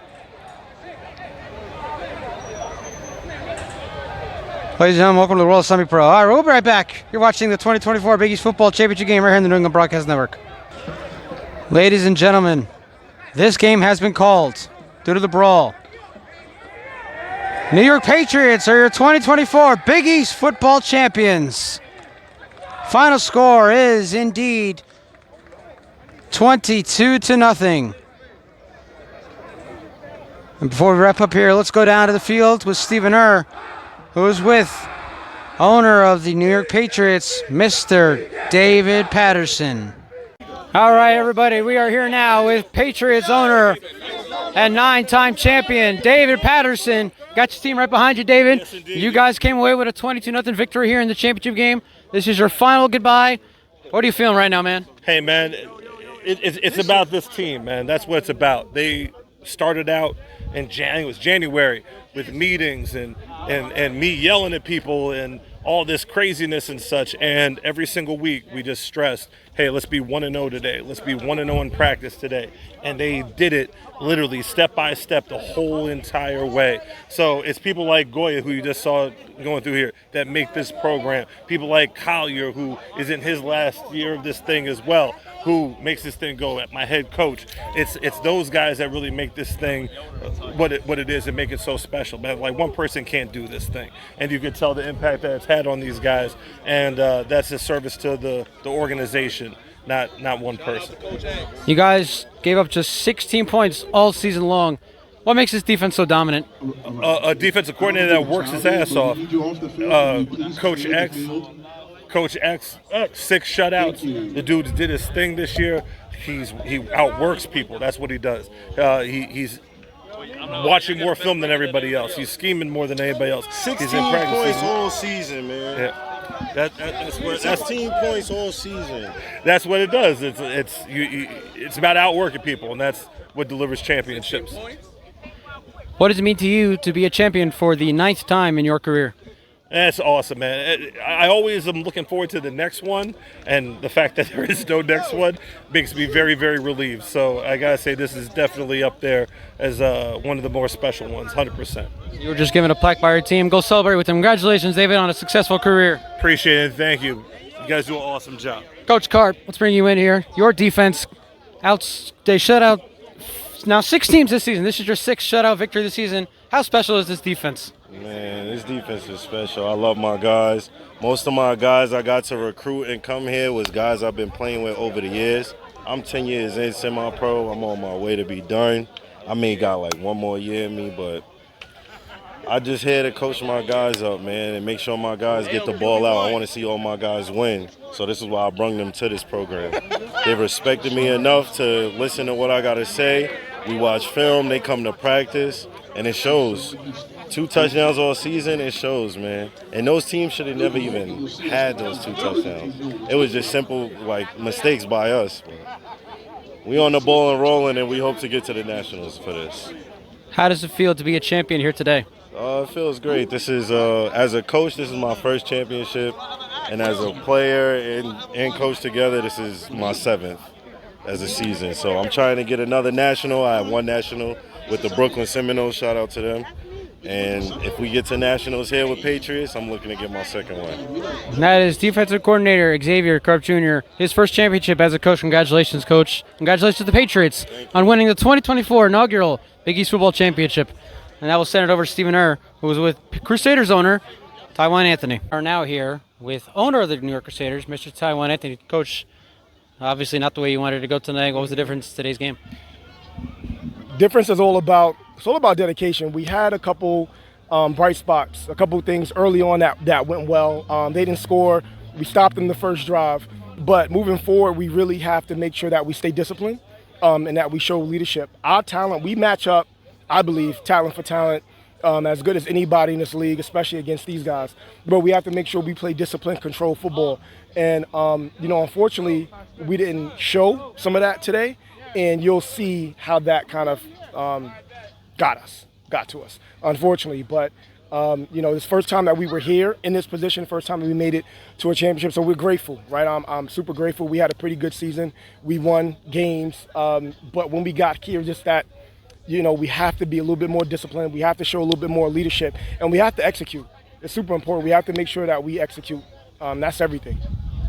Ladies and gentlemen, welcome to the World of Semi-Pro. All right, we'll be right back. You're watching the 2024 Big East Football Championship game right here in the New England Broadcast Network. Ladies and gentlemen, this game has been called due to the brawl. New York Patriots are your 2024 Big East Football Champions. Final score is indeed 22-0. And before we wrap up here, let's go down to the field with Stephen Err, who is with owner of the New York Patriots, Mr. David Patterson. All right, everybody, we are here now with Patriots owner and 9-time champion, David Patterson. Got your team right behind you, David. Yes, You guys came away with a 22-0 victory here in the championship game. This is your final goodbye. What are you feeling right now, man? Hey, man, it's about this team, man. That's what it's about. They started out in January with meetings and and me yelling at people and all this craziness and such. And every single week we just stressed, hey, let's be 1-0 today. Let's be 1-0 in practice today. And they did it literally step by step the whole entire way. So it's people like Goya, who you just saw going through here, that make this program. People like Collier, who is in his last year of this thing as well, who makes this thing go. At my head coach, it's those guys that really make this thing what it is and make it so special. But like, one person can't do this thing, and you can tell the impact that it's had on these guys, and that's a service to the organization, not one person. You guys gave up just 16 points all season long. What makes this defense so dominant? A defensive coordinator that works his ass off. Coach X, 6 shutouts. The dude did his thing this year. He outworks people. That's what he does. He's watching more film than everybody else. He's scheming more than anybody else. 16 points all season, man. Yeah. That's 16 points all season. That's what it does. It's about outworking people, and that's what delivers championships. What does it mean to you to be a champion for the 9th time in your career? That's awesome, man. I always am looking forward to the next one, and the fact that there is no next one makes me very, very relieved. So I gotta say, this is definitely up there as one of the more special ones, 100%. You were just given a plaque by your team. Go celebrate with them. Congratulations, David, on a successful career. Appreciate it. Thank you. You guys do an awesome job. Coach Carp, let's bring you in here. Your defense, they shut out now 6 teams this season. This is your 6th shutout victory this season. How special is this defense? Man, this defense is special. I love my guys. Most of my guys I got to recruit and come here was guys I've been playing with over the years. I'm 10 years in semi-pro. I'm on my way to be done. I may got like 1 more year in me, but I just here to coach my guys up, man, and make sure my guys get the ball out. I want to see all my guys win. So this is why I brought them to this program. They respected me enough to listen to what I got to say. We watch film, they come to practice, and it shows. 2 touchdowns all season, it shows, man. And those teams should have never even had those 2 touchdowns. It was just simple, like, mistakes by us. We on the ball and rolling, and we hope to get to the Nationals for this. How does it feel to be a champion here today? It feels great. This is, as a coach, this is my first championship. And as a player and coach together, this is my 7th as a season. So I'm trying to get another national. I have 1 national with the Brooklyn Seminoles. Shout out to them. And if we get to nationals here with Patriots, I'm looking to get my 2nd one. And that is defensive coordinator Xavier Carp Jr., his first championship as a coach. Congratulations, Coach. Congratulations to the Patriots on winning the 2024 inaugural Big East Football Championship. And that will send it over to Stephen who was with Crusaders owner Taiwan Anthony. We are now here with owner of the New York Crusaders, Mr. Taiwan Anthony. Coach, obviously not the way you wanted to go tonight. What was the difference in today's game? Difference is all about dedication. We had a couple bright spots, a couple things early on that went well. They didn't score. We stopped them the first drive. But moving forward, we really have to make sure that we stay disciplined and that we show leadership. Our talent, we match up, I believe, talent for talent, as good as anybody in this league, especially against these guys. But we have to make sure we play disciplined, controlled football. And, unfortunately, we didn't show some of that today. And you'll see how that kind of got to us, unfortunately. But, this first time that we were here in this position, first time that we made it to a championship, so we're grateful, right? I'm super grateful. We had a pretty good season. We won games. But when we got here, just that, we have to be a little bit more disciplined. We have to show a little bit more leadership. And we have to execute. It's super important. We have to make sure that we execute. That's everything.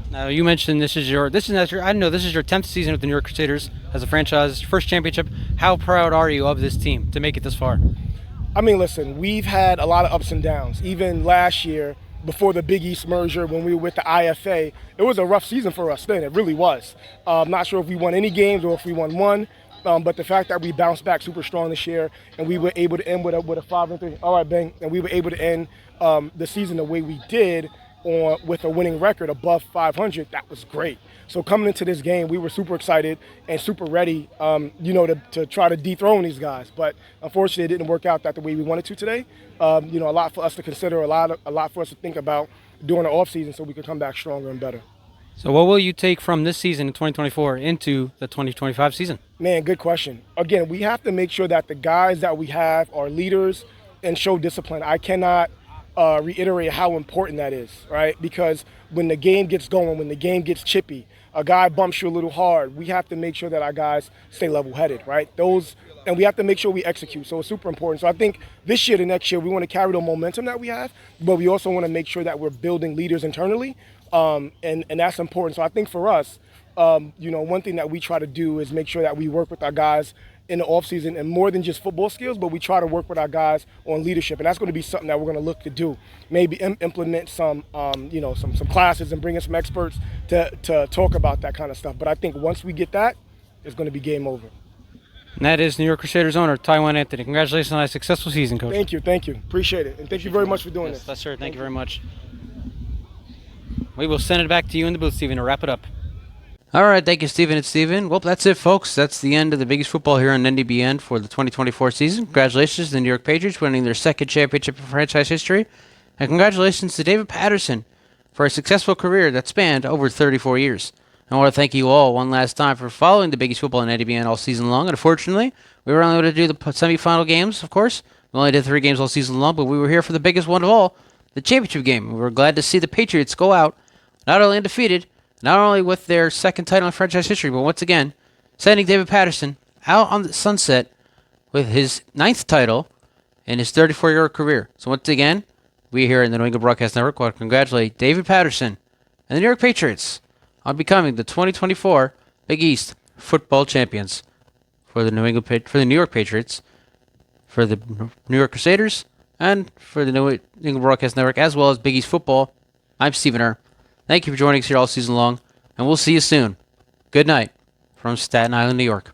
Now, you mentioned this is your 10th season with the New York Crusaders as a franchise, first championship. How proud are you of this team to make it this far? I mean, listen, we've had a lot of ups and downs. Even last year, before the Big East merger, when we were with the IFA, it was a rough season for us then. It really was. I'm not sure if we won any games or if we won one, but the fact that we bounced back super strong this year and we were able to end with a 5-3. All right, bang, and we were able to end the season the way we did, with a winning record above 500, that was great. So coming into this game, we were super excited and super ready, to try to dethrone these guys. But unfortunately, it didn't work out that the way we wanted to today. A lot for us to consider, a lot for us to think about during the offseason so we could come back stronger and better. So what will you take from this season in 2024 into the 2025 season? Man, good question. Again, we have to make sure that the guys that we have are leaders and show discipline. I cannot reiterate how important that is, right? Because when the game gets going, when the game gets chippy, a guy bumps you a little hard, we have to make sure that our guys stay level-headed, right? And we have to make sure we execute. So it's super important. So I think this year to next year, we want to carry the momentum that we have, but we also want to make sure that we're building leaders internally, and that's important. So I think for us, one thing that we try to do is make sure that we work with our guys in the offseason, and more than just football skills, but we try to work with our guys on leadership, and that's going to be something that we're going to look to do. Maybe implement some classes and bring in some experts to talk about that kind of stuff. But I think once we get that, it's going to be game over. And that is New York Crusaders owner Taiwan Anthony. Congratulations on a successful season, Coach. Thank you. Appreciate it. And thank you very much for doing this. Yes, sir. Thank you very much. We will send it back to you in the booth, Steven, to wrap it up. All right, thank you, Steven and Steven. Well, that's it, folks. That's the end of the Big East football here on NDBN for the 2024 season. Congratulations to the New York Patriots winning their second championship in franchise history. And congratulations to David Patterson for a successful career that spanned over 34 years. I want to thank you all one last time for following the Big East football on NDBN all season long. And unfortunately, we were only able to do the semifinal games, of course. We only did 3 games all season long, but we were here for the biggest one of all, the championship game. We were glad to see the Patriots go out not only undefeated, not only with their second title in franchise history, but once again, sending David Patterson out on the sunset with his 9th title in his 34-year career. So once again, we here in the New England Broadcast Network want to congratulate David Patterson and the New York Patriots on becoming the 2024 Big East football champions for the New York Patriots, for the New York Crusaders, and for the New England Broadcast Network, as well as Big East football. I'm Stephen Err. Thank you for joining us here all season long, and we'll see you soon. Good night from Staten Island, New York.